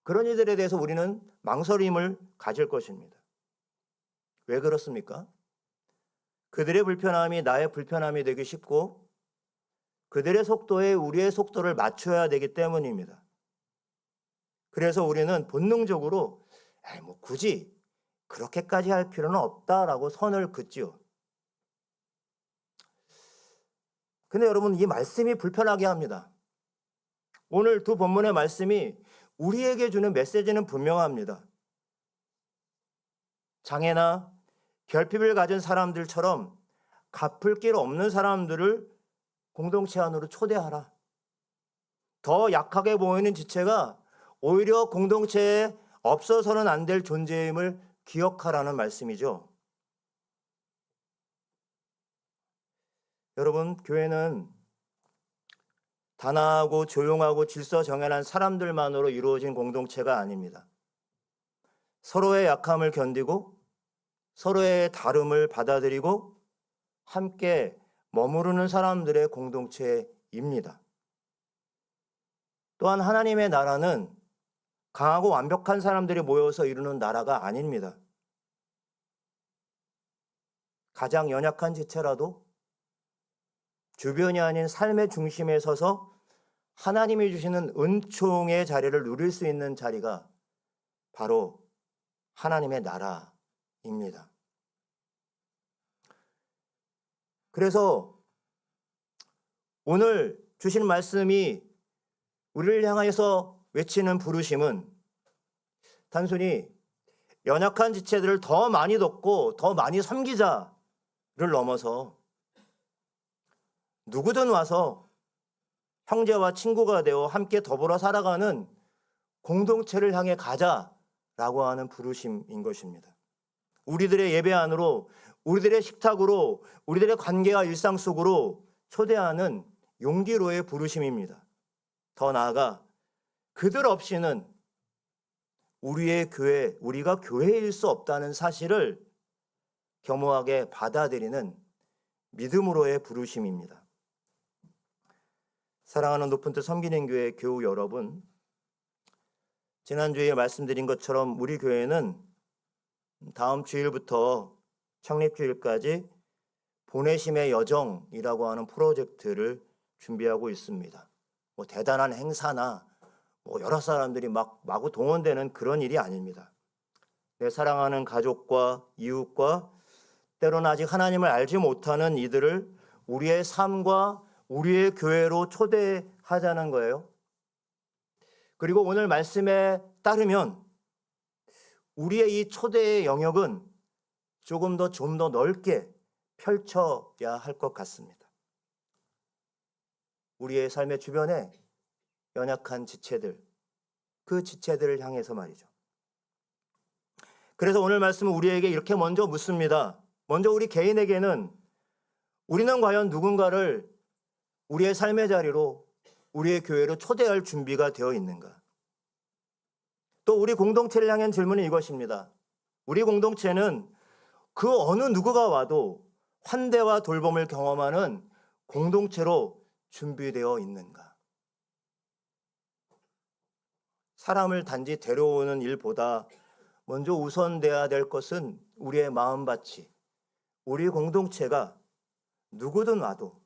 Speaker 1: 그런 일들에 대해서 우리는 망설임을 가질 것입니다. 왜 그렇습니까? 그들의 불편함이 나의 불편함이 되기 쉽고 그들의 속도에 우리의 속도를 맞춰야 되기 때문입니다. 그래서 우리는 본능적으로 굳이 그렇게까지 할 필요는 없다라고 선을 긋지요. 근데 여러분, 이 말씀이 불편하게 합니다. 오늘 두 본문의 말씀이 우리에게 주는 메시지는 분명합니다. 장애나 결핍을 가진 사람들처럼 갚을 길 없는 사람들을 공동체 안으로 초대하라. 더 약하게 보이는 지체가 오히려 공동체에 없어서는 안 될 존재임을 기억하라는 말씀이죠. 여러분, 교회는 단아하고 조용하고 질서 정연한 사람들만으로 이루어진 공동체가 아닙니다. 서로의 약함을 견디고 서로의 다름을 받아들이고 함께 머무르는 사람들의 공동체입니다. 또한 하나님의 나라는 강하고 완벽한 사람들이 모여서 이루는 나라가 아닙니다. 가장 연약한 지체라도 주변이 아닌 삶의 중심에 서서 하나님이 주시는 은총의 자리를 누릴 수 있는 자리가 바로 하나님의 나라입니다. 그래서 오늘 주신 말씀이 우리를 향해서 외치는 부르심은 단순히 연약한 지체들을 더 많이 돕고 더 많이 섬기자를 넘어서 누구든 와서 형제와 친구가 되어 함께 더불어 살아가는 공동체를 향해 가자라고 하는 부르심인 것입니다. 우리들의 예배 안으로, 우리들의 식탁으로, 우리들의 관계와 일상 속으로 초대하는 용기로의 부르심입니다. 더 나아가 그들 없이는 우리의 교회, 우리가 교회일 수 없다는 사실을 겸허하게 받아들이는 믿음으로의 부르심입니다. 사랑하는 높은 뜻 섬기는 교회 교우 여러분, 지난주에 말씀드린 것처럼 우리 교회는 다음 주일부터 창립주일까지 보내심의 여정이라고 하는 프로젝트를 준비하고 있습니다. 대단한 행사나 여러 사람들이 마구 동원되는 그런 일이 아닙니다. 내 사랑하는 가족과 이웃과 때로는 아직 하나님을 알지 못하는 이들을 우리의 삶과 우리의 교회로 초대하자는 거예요. 그리고 오늘 말씀에 따르면 우리의 이 초대의 영역은 좀 더 넓게 펼쳐야 할 것 같습니다. 우리의 삶의 주변에 연약한 지체들, 그 지체들을 향해서 말이죠. 그래서 오늘 말씀은 우리에게 이렇게 먼저 묻습니다. 먼저 우리 개인에게는 우리는 과연 누군가를 우리의 삶의 자리로, 우리의 교회로 초대할 준비가 되어 있는가? 또 우리 공동체를 향한 질문은 이것입니다. 우리 공동체는 그 어느 누구가 와도 환대와 돌봄을 경험하는 공동체로 준비되어 있는가? 사람을 단지 데려오는 일보다 먼저 우선돼야 될 것은 우리의 마음밭이, 우리 공동체가 누구든 와도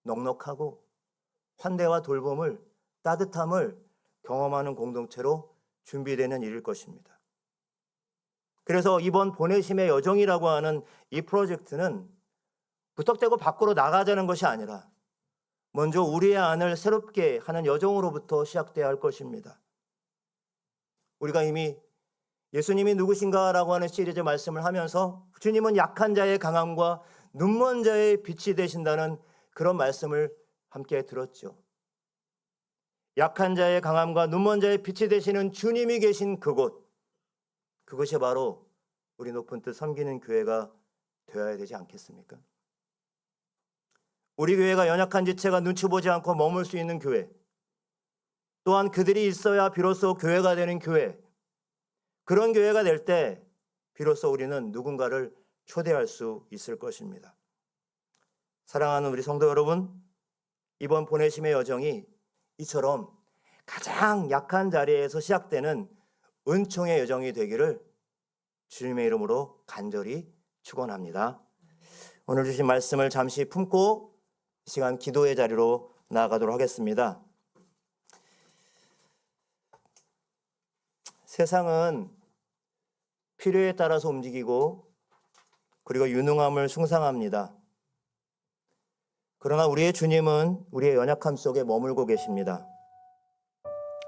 Speaker 1: 넉넉하고 환대와 돌봄을, 따뜻함을 경험하는 공동체로 준비되는 일일 것입니다. 그래서 이번 보내심의 여정이라고 하는 이 프로젝트는 부탁되고 밖으로 나가자는 것이 아니라 먼저 우리의 안을 새롭게 하는 여정으로부터 시작돼야 할 것입니다. 우리가 이미 예수님이 누구신가라고 하는 시리즈 말씀을 하면서 주님은 약한 자의 강함과 눈먼 자의 빛이 되신다는 그런 말씀을 함께 들었죠. 약한 자의 강함과 눈먼 자의 빛이 되시는 주님이 계신 그곳, 그것이 바로 우리 높은 뜻 섬기는 교회가 되어야 되지 않겠습니까? 우리 교회가 연약한 지체가 눈치 보지 않고 머물 수 있는 교회, 또한 그들이 있어야 비로소 교회가 되는 교회, 그런 교회가 될 때 비로소 우리는 누군가를 초대할 수 있을 것입니다. 사랑하는 우리 성도 여러분, 이번 보내심의 여정이 이처럼 가장 약한 자리에서 시작되는 은총의 여정이 되기를 주님의 이름으로 간절히 축원합니다. 오늘 주신 말씀을 잠시 품고 이 시간 기도의 자리로 나아가도록 하겠습니다. 세상은 필요에 따라서 움직이고 그리고 유능함을 숭상합니다. 그러나 우리의 주님은 우리의 연약함 속에 머물고 계십니다.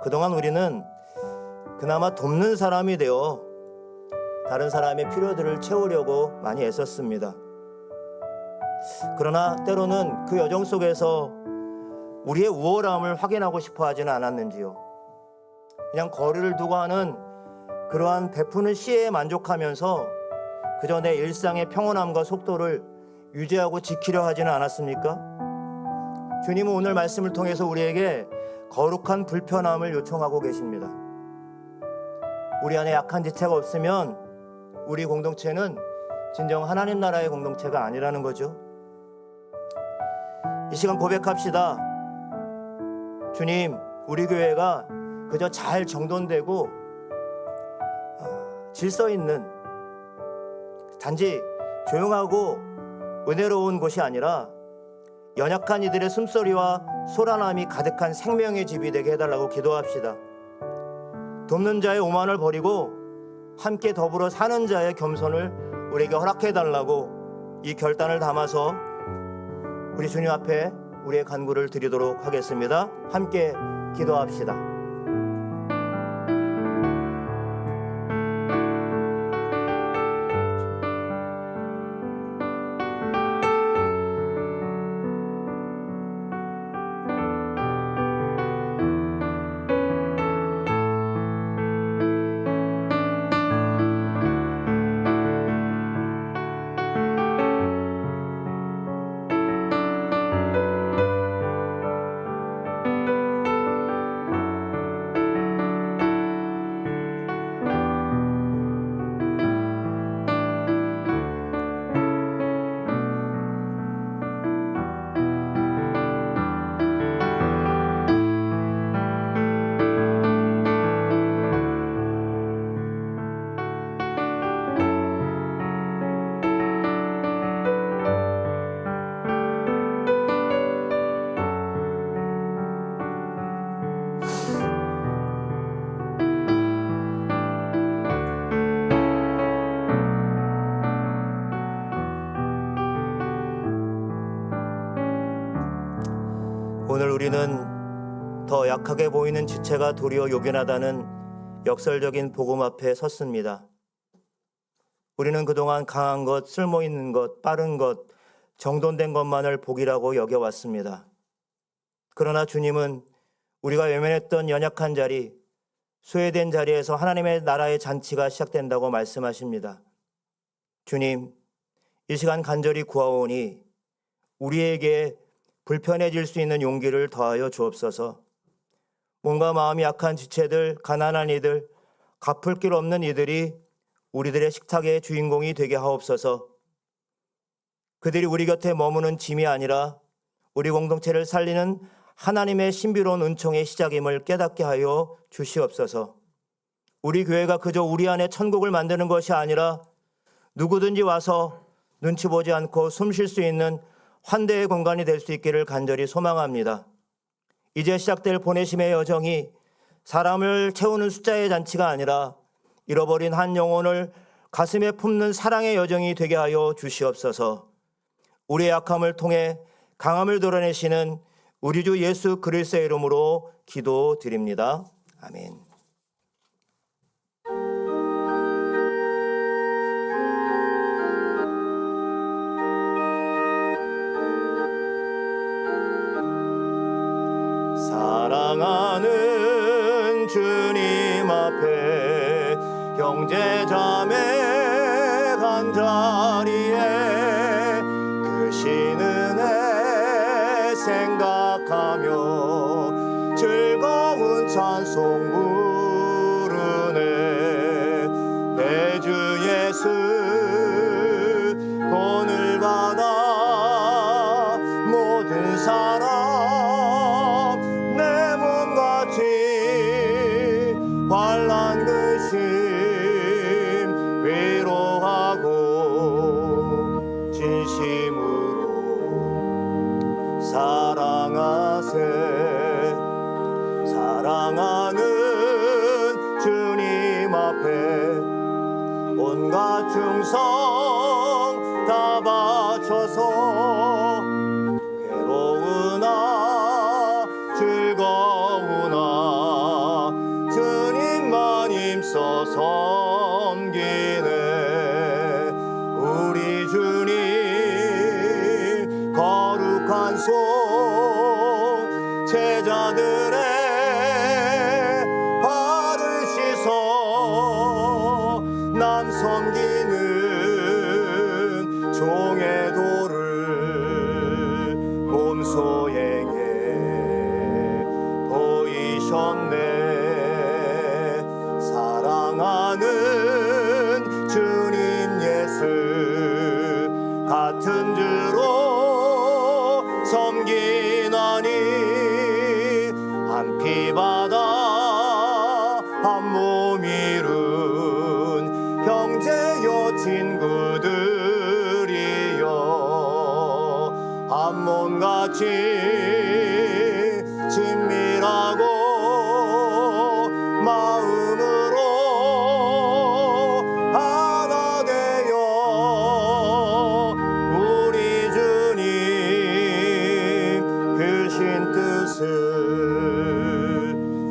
Speaker 1: 그동안 우리는 그나마 돕는 사람이 되어 다른 사람의 필요들을 채우려고 많이 애썼습니다. 그러나 때로는 그 여정 속에서 우리의 우월함을 확인하고 싶어 하지는 않았는지요. 그냥 거리를 두고 하는 그러한 베푸는 시에 만족하면서 그저 내 일상의 평온함과 속도를 유지하고 지키려 하지는 않았습니까? 주님은 오늘 말씀을 통해서 우리에게 거룩한 불편함을 요청하고 계십니다. 우리 안에 약한 지체가 없으면 우리 공동체는 진정 하나님 나라의 공동체가 아니라는 거죠. 이 시간 고백합시다. 주님, 우리 교회가 그저 잘 정돈되고 질서 있는 단지 조용하고 은혜로운 곳이 아니라 연약한 이들의 숨소리와 소란함이 가득한 생명의 집이 되게 해달라고 기도합시다. 돕는 자의 오만을 버리고 함께 더불어 사는 자의 겸손을 우리에게 허락해달라고 이 결단을 담아서 우리 주님 앞에 우리의 간구를 드리도록 하겠습니다. 함께 기도합시다. 오늘 우리는 더 약하게 보이는 지체가 도리어 요긴하다는 역설적인 복음 앞에 섰습니다. 우리는 그동안 강한 것, 쓸모있는 것, 빠른 것, 정돈된 것만을 복이라고 여겨왔습니다. 그러나 주님은 우리가 외면했던 연약한 자리, 소외된 자리에서 하나님의 나라의 잔치가 시작된다고 말씀하십니다. 주님, 이 시간 간절히 구하오니 우리에게 불편해질 수 있는 용기를 더하여 주옵소서. 몸과 마음이 약한 지체들, 가난한 이들, 갚을 길 없는 이들이 우리들의 식탁의 주인공이 되게 하옵소서. 그들이 우리 곁에 머무는 짐이 아니라 우리 공동체를 살리는 하나님의 신비로운 은총의 시작임을 깨닫게 하여 주시옵소서. 우리 교회가 그저 우리 안에 천국을 만드는 것이 아니라 누구든지 와서 눈치 보지 않고 숨 쉴 수 있는 환대의 공간이 될 수 있기를 간절히 소망합니다. 이제 시작될 보내심의 여정이 사람을 채우는 숫자의 잔치가 아니라 잃어버린 한 영혼을 가슴에 품는 사랑의 여정이 되게 하여 주시옵소서. 우리의 약함을 통해 강함을 드러내시는 우리 주 예수 그리스도의 이름으로 기도드립니다. 아멘. 사랑하는 주님 앞에 형제자매 한 자리에 그 신은혜 생각하며 즐거운 찬송 부르네. 내 주 예수 본을 받아 모든 사람 환난 근심 위로하고 진심으로 사랑하세. 사랑하는 주님 앞에 온갖 충성 다 바쳐서 괴로우나 즐거우나 힘써 섬기네. 우리 주님 거룩한 손 제자들의 발을 씻어 남 섬기는 종의 도를 몸소행해 보이셨네. 사랑하는 주님 예수 같은 주로 섬기나니 한 피 같이 친밀하고 마음으로 하나 되어 우리 주님 크신 뜻을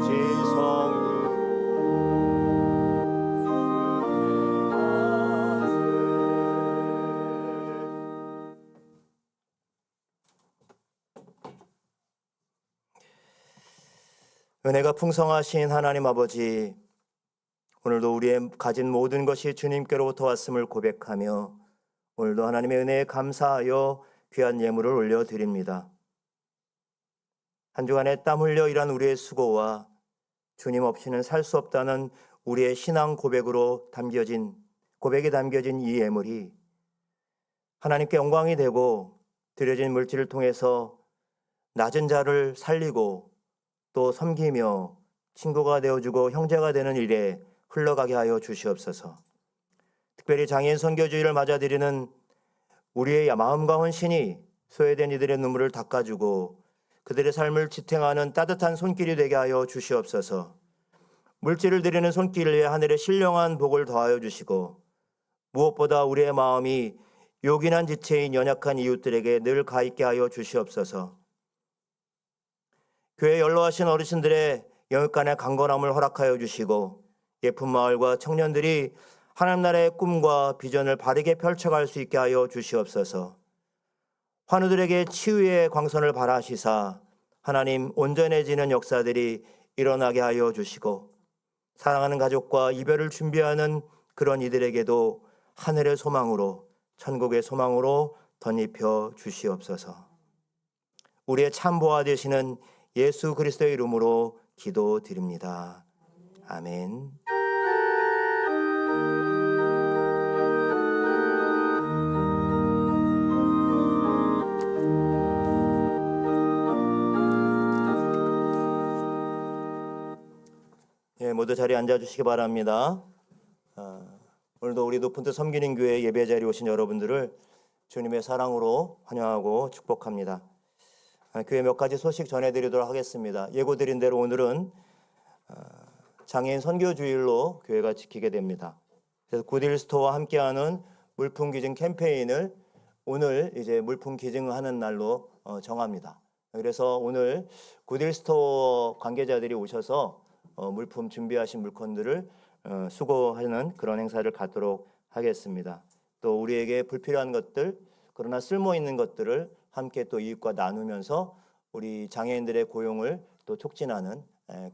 Speaker 1: 지성으로 은혜가 풍성하신 하나님 아버지, 오늘도 우리의 가진 모든 것이 주님께로부터 왔음을 고백하며 오늘도 하나님의 은혜에 감사하여 귀한 예물을 올려드립니다. 한 주간에 땀 흘려 일한 우리의 수고와 주님 없이는 살 수 없다는 우리의 신앙 고백이 담겨진 이 예물이 하나님께 영광이 되고 드려진 물질을 통해서 낮은 자를 살리고 또 섬기며 친구가 되어주고 형제가 되는 일에 흘러가게 하여 주시옵소서. 특별히 장애인 선교주의를 맞아들이는 우리의 마음과 헌신이 소외된 이들의 눈물을 닦아주고 그들의 삶을 지탱하는 따뜻한 손길이 되게 하여 주시옵소서. 물질을 드리는 손길 위에 하늘의 신령한 복을 더하여 주시고 무엇보다 우리의 마음이 요긴한 지체인 연약한 이웃들에게 늘 가있게 하여 주시옵소서. 교회 연로하신 어르신들의 영육간의 강건함을 허락하여 주시고 예쁜 마을과 청년들이 하나님 나라의 꿈과 비전을 바르게 펼쳐갈 수 있게 하여 주시옵소서. 환우들에게 치유의 광선을 발하시사 하나님 온전해지는 역사들이 일어나게 하여 주시고 사랑하는 가족과 이별을 준비하는 그런 이들에게도 하늘의 소망으로 천국의 소망으로 덧입혀 주시옵소서. 우리의 참보아 되시는 예수 그리스도의 이름으로 기도드립니다. 아멘. 모두 자리에 앉아주시기 바랍니다. 오늘도 우리 높은 뜻 섬기는 교회 예배 자리에 오신 여러분들을 주님의 사랑으로 환영하고 축복합니다. 교회 몇 가지 소식 전해드리도록 하겠습니다. 예고드린 대로 오늘은 장애인 선교주일로 교회가 지키게 됩니다. 그래서 굿윌 스토어와 함께하는 물품 기증 캠페인을 오늘 이제 물품 기증하는 날로 정합니다. 그래서 오늘 굿윌 스토어 관계자들이 오셔서 물품 준비하신 물건들을 수거하는 그런 행사를 갖도록 하겠습니다. 또 우리에게 불필요한 것들 그러나 쓸모 있는 것들을 함께 또 이웃과 나누면서 우리 장애인들의 고용을 또 촉진하는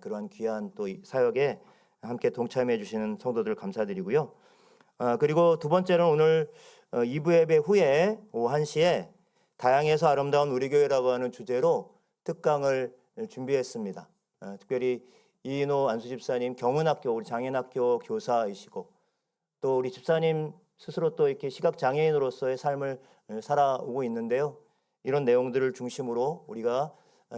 Speaker 1: 그러한 귀한 또 사역에 함께 동참해 주시는 성도들 감사드리고요. 그리고 두 번째는 오늘 2부 예배 후에 오후 1시에 다양해서 아름다운 우리 교회라고 하는 주제로 특강을 준비했습니다. 특별히 이인호 안수 집사님 경은학교 우리 장애인학교 교사이시고 또 우리 집사님 스스로 또 이렇게 시각장애인으로서의 삶을 살아오고 있는데요. 이런 내용들을 중심으로 우리가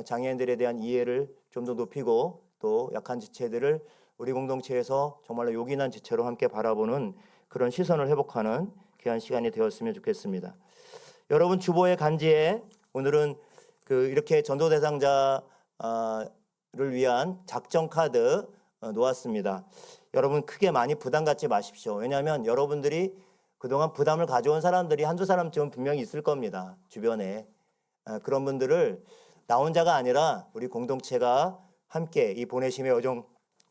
Speaker 1: 장애인들에 대한 이해를 좀 더 높이고 또 약한 지체들을 우리 공동체에서 정말로 요긴한 지체로 함께 바라보는 그런 시선을 회복하는 귀한 시간이 되었으면 좋겠습니다. 여러분 주보의 간지에 오늘은 이렇게 전도 대상자를 위한 작정 카드 놓았습니다. 여러분 크게 많이 부담 갖지 마십시오. 왜냐하면 여러분들이 그동안 부담을 가져온 사람들이 한두 사람쯤은 분명히 있을 겁니다. 주변에. 그런 분들을 나 혼자가 아니라 우리 공동체가 함께 이 보내심의 여정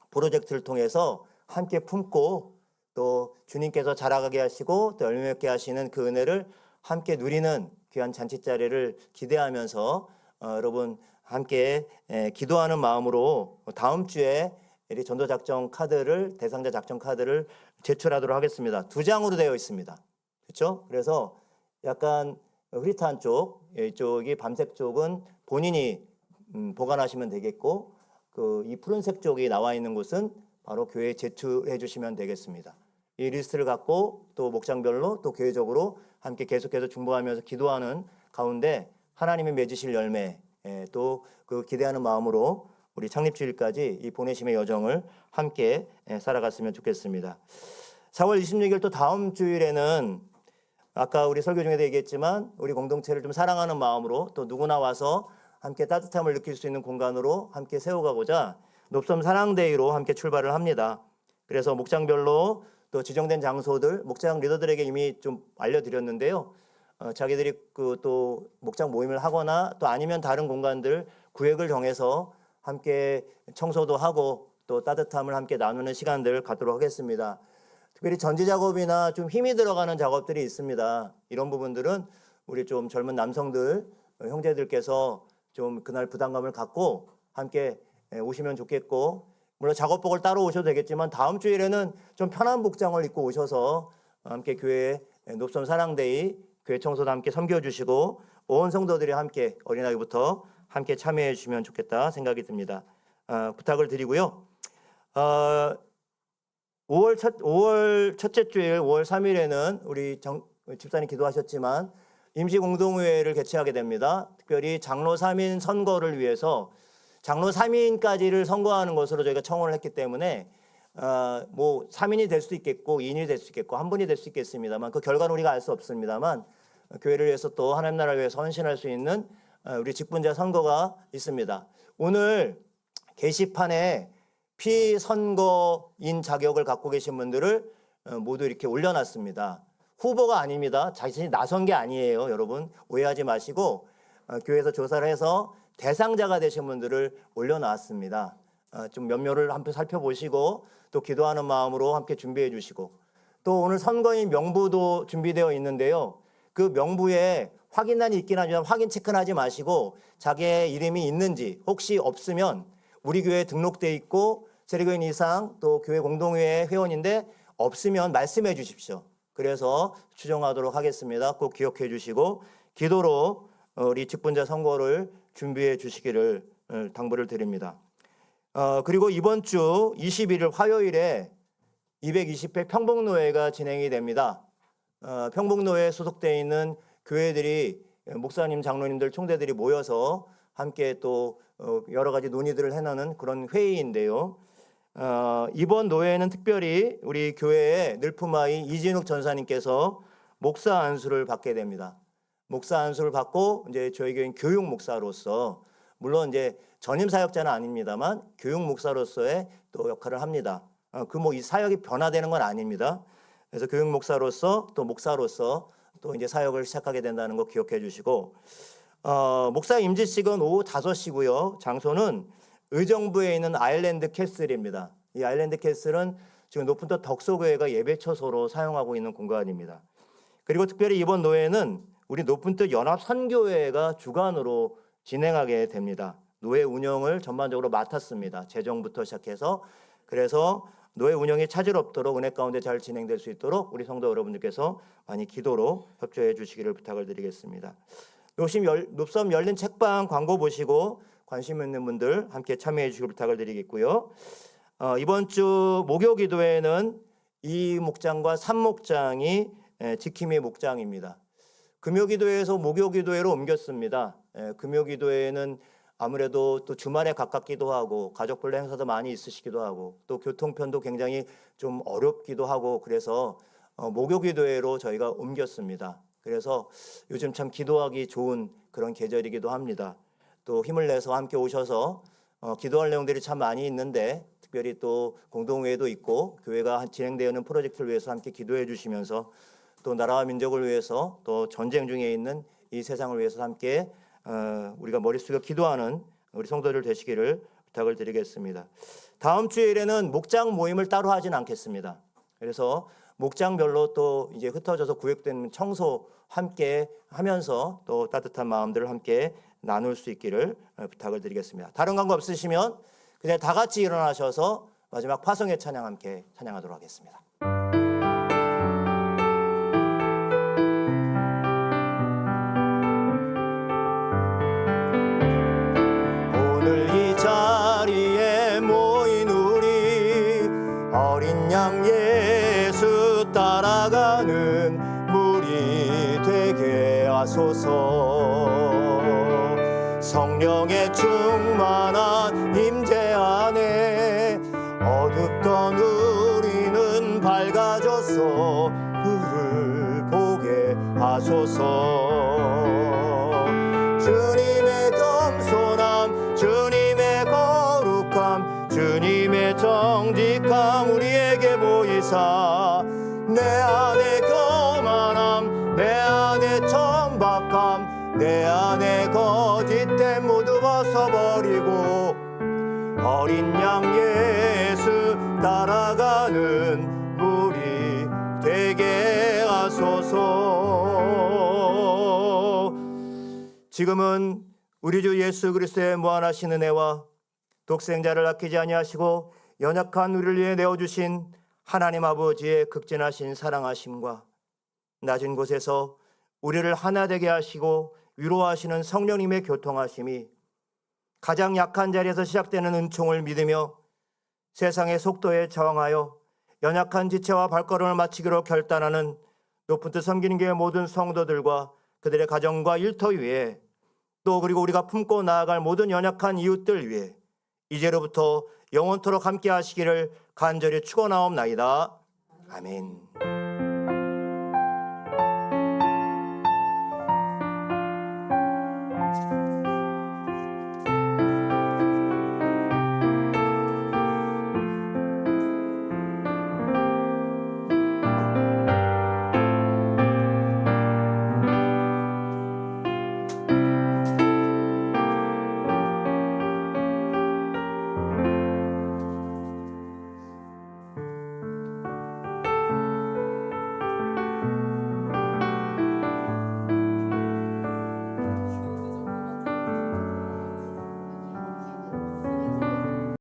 Speaker 1: 프로젝트를 통해서 함께 품고 또 주님께서 자라가게 하시고 또 열매 맺게 하시는 그 은혜를 함께 누리는 귀한 잔치자리를 기대하면서 여러분 함께 기도하는 마음으로 다음 주에 이 전도작정 카드를 대상자 작정 카드를 제출하도록 하겠습니다. 2장으로 되어 있습니다. 그렇죠? 그래서 약간 흐릿한 쪽, 이쪽이 밤색 쪽은 본인이 보관하시면 되겠고 이 푸른색 쪽이 나와 있는 곳은 바로 교회에 제출해 주시면 되겠습니다. 이 리스트를 갖고 또 목장별로 또 교회적으로 함께 계속해서 중보하면서 기도하는 가운데 하나님이 맺으실 열매 또 그 기대하는 마음으로 우리 창립주일까지 이 보내심의 여정을 함께 살아갔으면 좋겠습니다. 4월 26일 또 다음 주일에는 아까 우리 설교 중에도 얘기했지만 우리 공동체를 좀 사랑하는 마음으로 또 누구나 와서 함께 따뜻함을 느낄 수 있는 공간으로 함께 세워가고자 높섬 사랑데이로 함께 출발을 합니다. 그래서 목장별로 또 지정된 장소들, 목장 리더들에게 이미 좀 알려드렸는데요. 자기들이 그 또 목장 모임을 하거나 또 아니면 다른 공간들 구획을 정해서 함께 청소도 하고 또 따뜻함을 함께 나누는 시간들 갖도록 하겠습니다. 특별히 전지 작업이나 좀 힘이 들어가는 작업들이 있습니다. 이런 부분들은 우리 좀 젊은 남성들, 형제들께서 좀 그날 부담감을 갖고 함께 오시면 좋겠고, 물론 작업복을 따로 오셔도 되겠지만 다음 주일에는 좀 편한 복장을 입고 오셔서 함께 교회 높섬 사랑데이 교회 청소도 함께 섬겨주시고 온 성도들이 함께 어린아이부터 함께 참여해 주시면 좋겠다 생각이 듭니다. 부탁을 드리고요. 5월 첫째 주일 5월 3일에는 우리 집사님 기도하셨지만 임시공동회의를 개최하게 됩니다. 특별히 장로 3인 선거를 위해서 장로 3인까지를 선거하는 것으로 저희가 청원을 했기 때문에 뭐 3인이 될 수도 있겠고 2인이 될 수 있겠고 한 분이 될 수 있겠습니다만 그 결과는 우리가 알 수 없습니다만 교회를 위해서 또 하나님 나라를 위해서 헌신할 수 있는 우리 직분자 선거가 있습니다. 오늘 게시판에 피선거인 자격을 갖고 계신 분들을 모두 이렇게 올려놨습니다. 후보가 아닙니다. 자신이 나선 게 아니에요. 여러분 오해하지 마시고 교회에서 조사를 해서 대상자가 되신 분들을 올려놨습니다. 좀 면면을 함께 살펴보시고 또 기도하는 마음으로 함께 준비해 주시고 또 오늘 선거인 명부도 준비되어 있는데요. 그 명부에 확인란이 있긴 하지만 확인 체크는 하지 마시고 자기의 이름이 있는지 혹시 없으면 우리 교회에 등록돼 있고 세례교인 이상 또 교회 공동회의 회원인데 없으면 말씀해 주십시오. 그래서 추정하도록 하겠습니다. 꼭 기억해 주시고 기도로 우리 직분자 선거를 준비해 주시기를 당부를 드립니다. 그리고 이번 주 21일 화요일에 220회 평복노회가 진행이 됩니다. 평복노회에 소속되어 있는 교회들이 목사님, 장로님들, 총대들이 모여서 함께 또 여러 가지 논의들을 해나는 그런 회의인데요. 이번 노회는 특별히 우리 교회의 늘품아이 이진욱 전사님께서 목사 안수를 받게 됩니다. 목사 안수를 받고 이제 저희 교회 교육 목사로서 물론 이제 전임 사역자는 아닙니다만 교육 목사로서의 또 역할을 합니다. 그 뭐 이 사역이 변화되는 건 아닙니다. 그래서 교육 목사로서 또 목사로서 또 이제 사역을 시작하게 된다는 거 기억해 주시고 목사 임직식은 오후 5시고요. 장소는 의정부에 있는 아일랜드 캐슬입니다. 이 아일랜드 캐슬은 지금 높은터 덕소교회가 예배처소로 사용하고 있는 공간입니다. 그리고 특별히 이번 노회는 우리 높은터 연합선교회가 주관으로 진행하게 됩니다. 노회 운영을 전반적으로 맡았습니다. 재정부터 시작해서 그래서 노회 운영이 차질 없도록 은혜 가운데 잘 진행될 수 있도록 우리 성도 여러분들께서 많이 기도로 협조해 주시기를 부탁을 드리겠습니다. 높섬 열린 책방 광고 보시고 관심 있는 분들 함께 참여해 주시길 부탁을 드리겠고요. 이번 주 목요 기도회는 2 목장과 3 목장이 지킴이의 목장입니다. 금요 기도회에서 목요 기도회로 옮겼습니다. 금요 기도회는 아무래도 또 주말에 가깝기도 하고 가족별로 행사도 많이 있으시기도 하고 또 교통편도 굉장히 좀 어렵기도 하고 그래서 목요 기도회로 저희가 옮겼습니다. 그래서 요즘 참 기도하기 좋은 그런 계절이기도 합니다. 또 힘을 내서 함께 오셔서 기도할 내용들이 참 많이 있는데 특별히 또 공동회도 있고 교회가 진행되어 있는 프로젝트를 위해서 함께 기도해 주시면서 또 나라와 민족을 위해서 또 전쟁 중에 있는 이 세상을 위해서 함께 우리가 머리 숙여 기도하는 우리 성도들 되시기를 부탁을 드리겠습니다. 다음 주일에는 목장 모임을 따로 하진 않겠습니다. 그래서 목장별로 또 이제 흩어져서 구획된 청소 함께 하면서 또 따뜻한 마음들을 함께 나눌 수 있기를 부탁을 드리겠습니다. 다른 광고 없으시면 그냥 다 같이 일어나셔서 마지막 파송의 찬양 함께 찬양하도록 하겠습니다. 오늘 이 자리에 모인 우리 어린 양 예수 따라가는 무리 되게 하소서. 성령의 충만한 임재 안에 어둡던 우리는 밝아져서 그를 보게 나의 천박함 내 안의 거짓됨 모두 벗어버리고 어린 양 예수 따라가는 무리 되게 하소서. 지금은 우리 주 예수 그리스도의 무한하신 은혜와 독생자를 아끼지 아니하시고 연약한 우리를 위해 내어주신 하나님 아버지의 극진하신 사랑하심과 낮은 곳에서 우리를 하나 되게 하시고 위로하시는 성령님의 교통하심이 가장 약한 자리에서 시작되는 은총을 믿으며 세상의 속도에 저항하여 연약한 지체와 발걸음을 마치기로 결단하는 높은 뜻 섬기는 교회 모든 성도들과 그들의 가정과 일터 위에 또 그리고 우리가 품고 나아갈 모든 연약한 이웃들 위해 이제로부터 영원토록 함께 하시기를 간절히 축원하옵나이다. 아멘.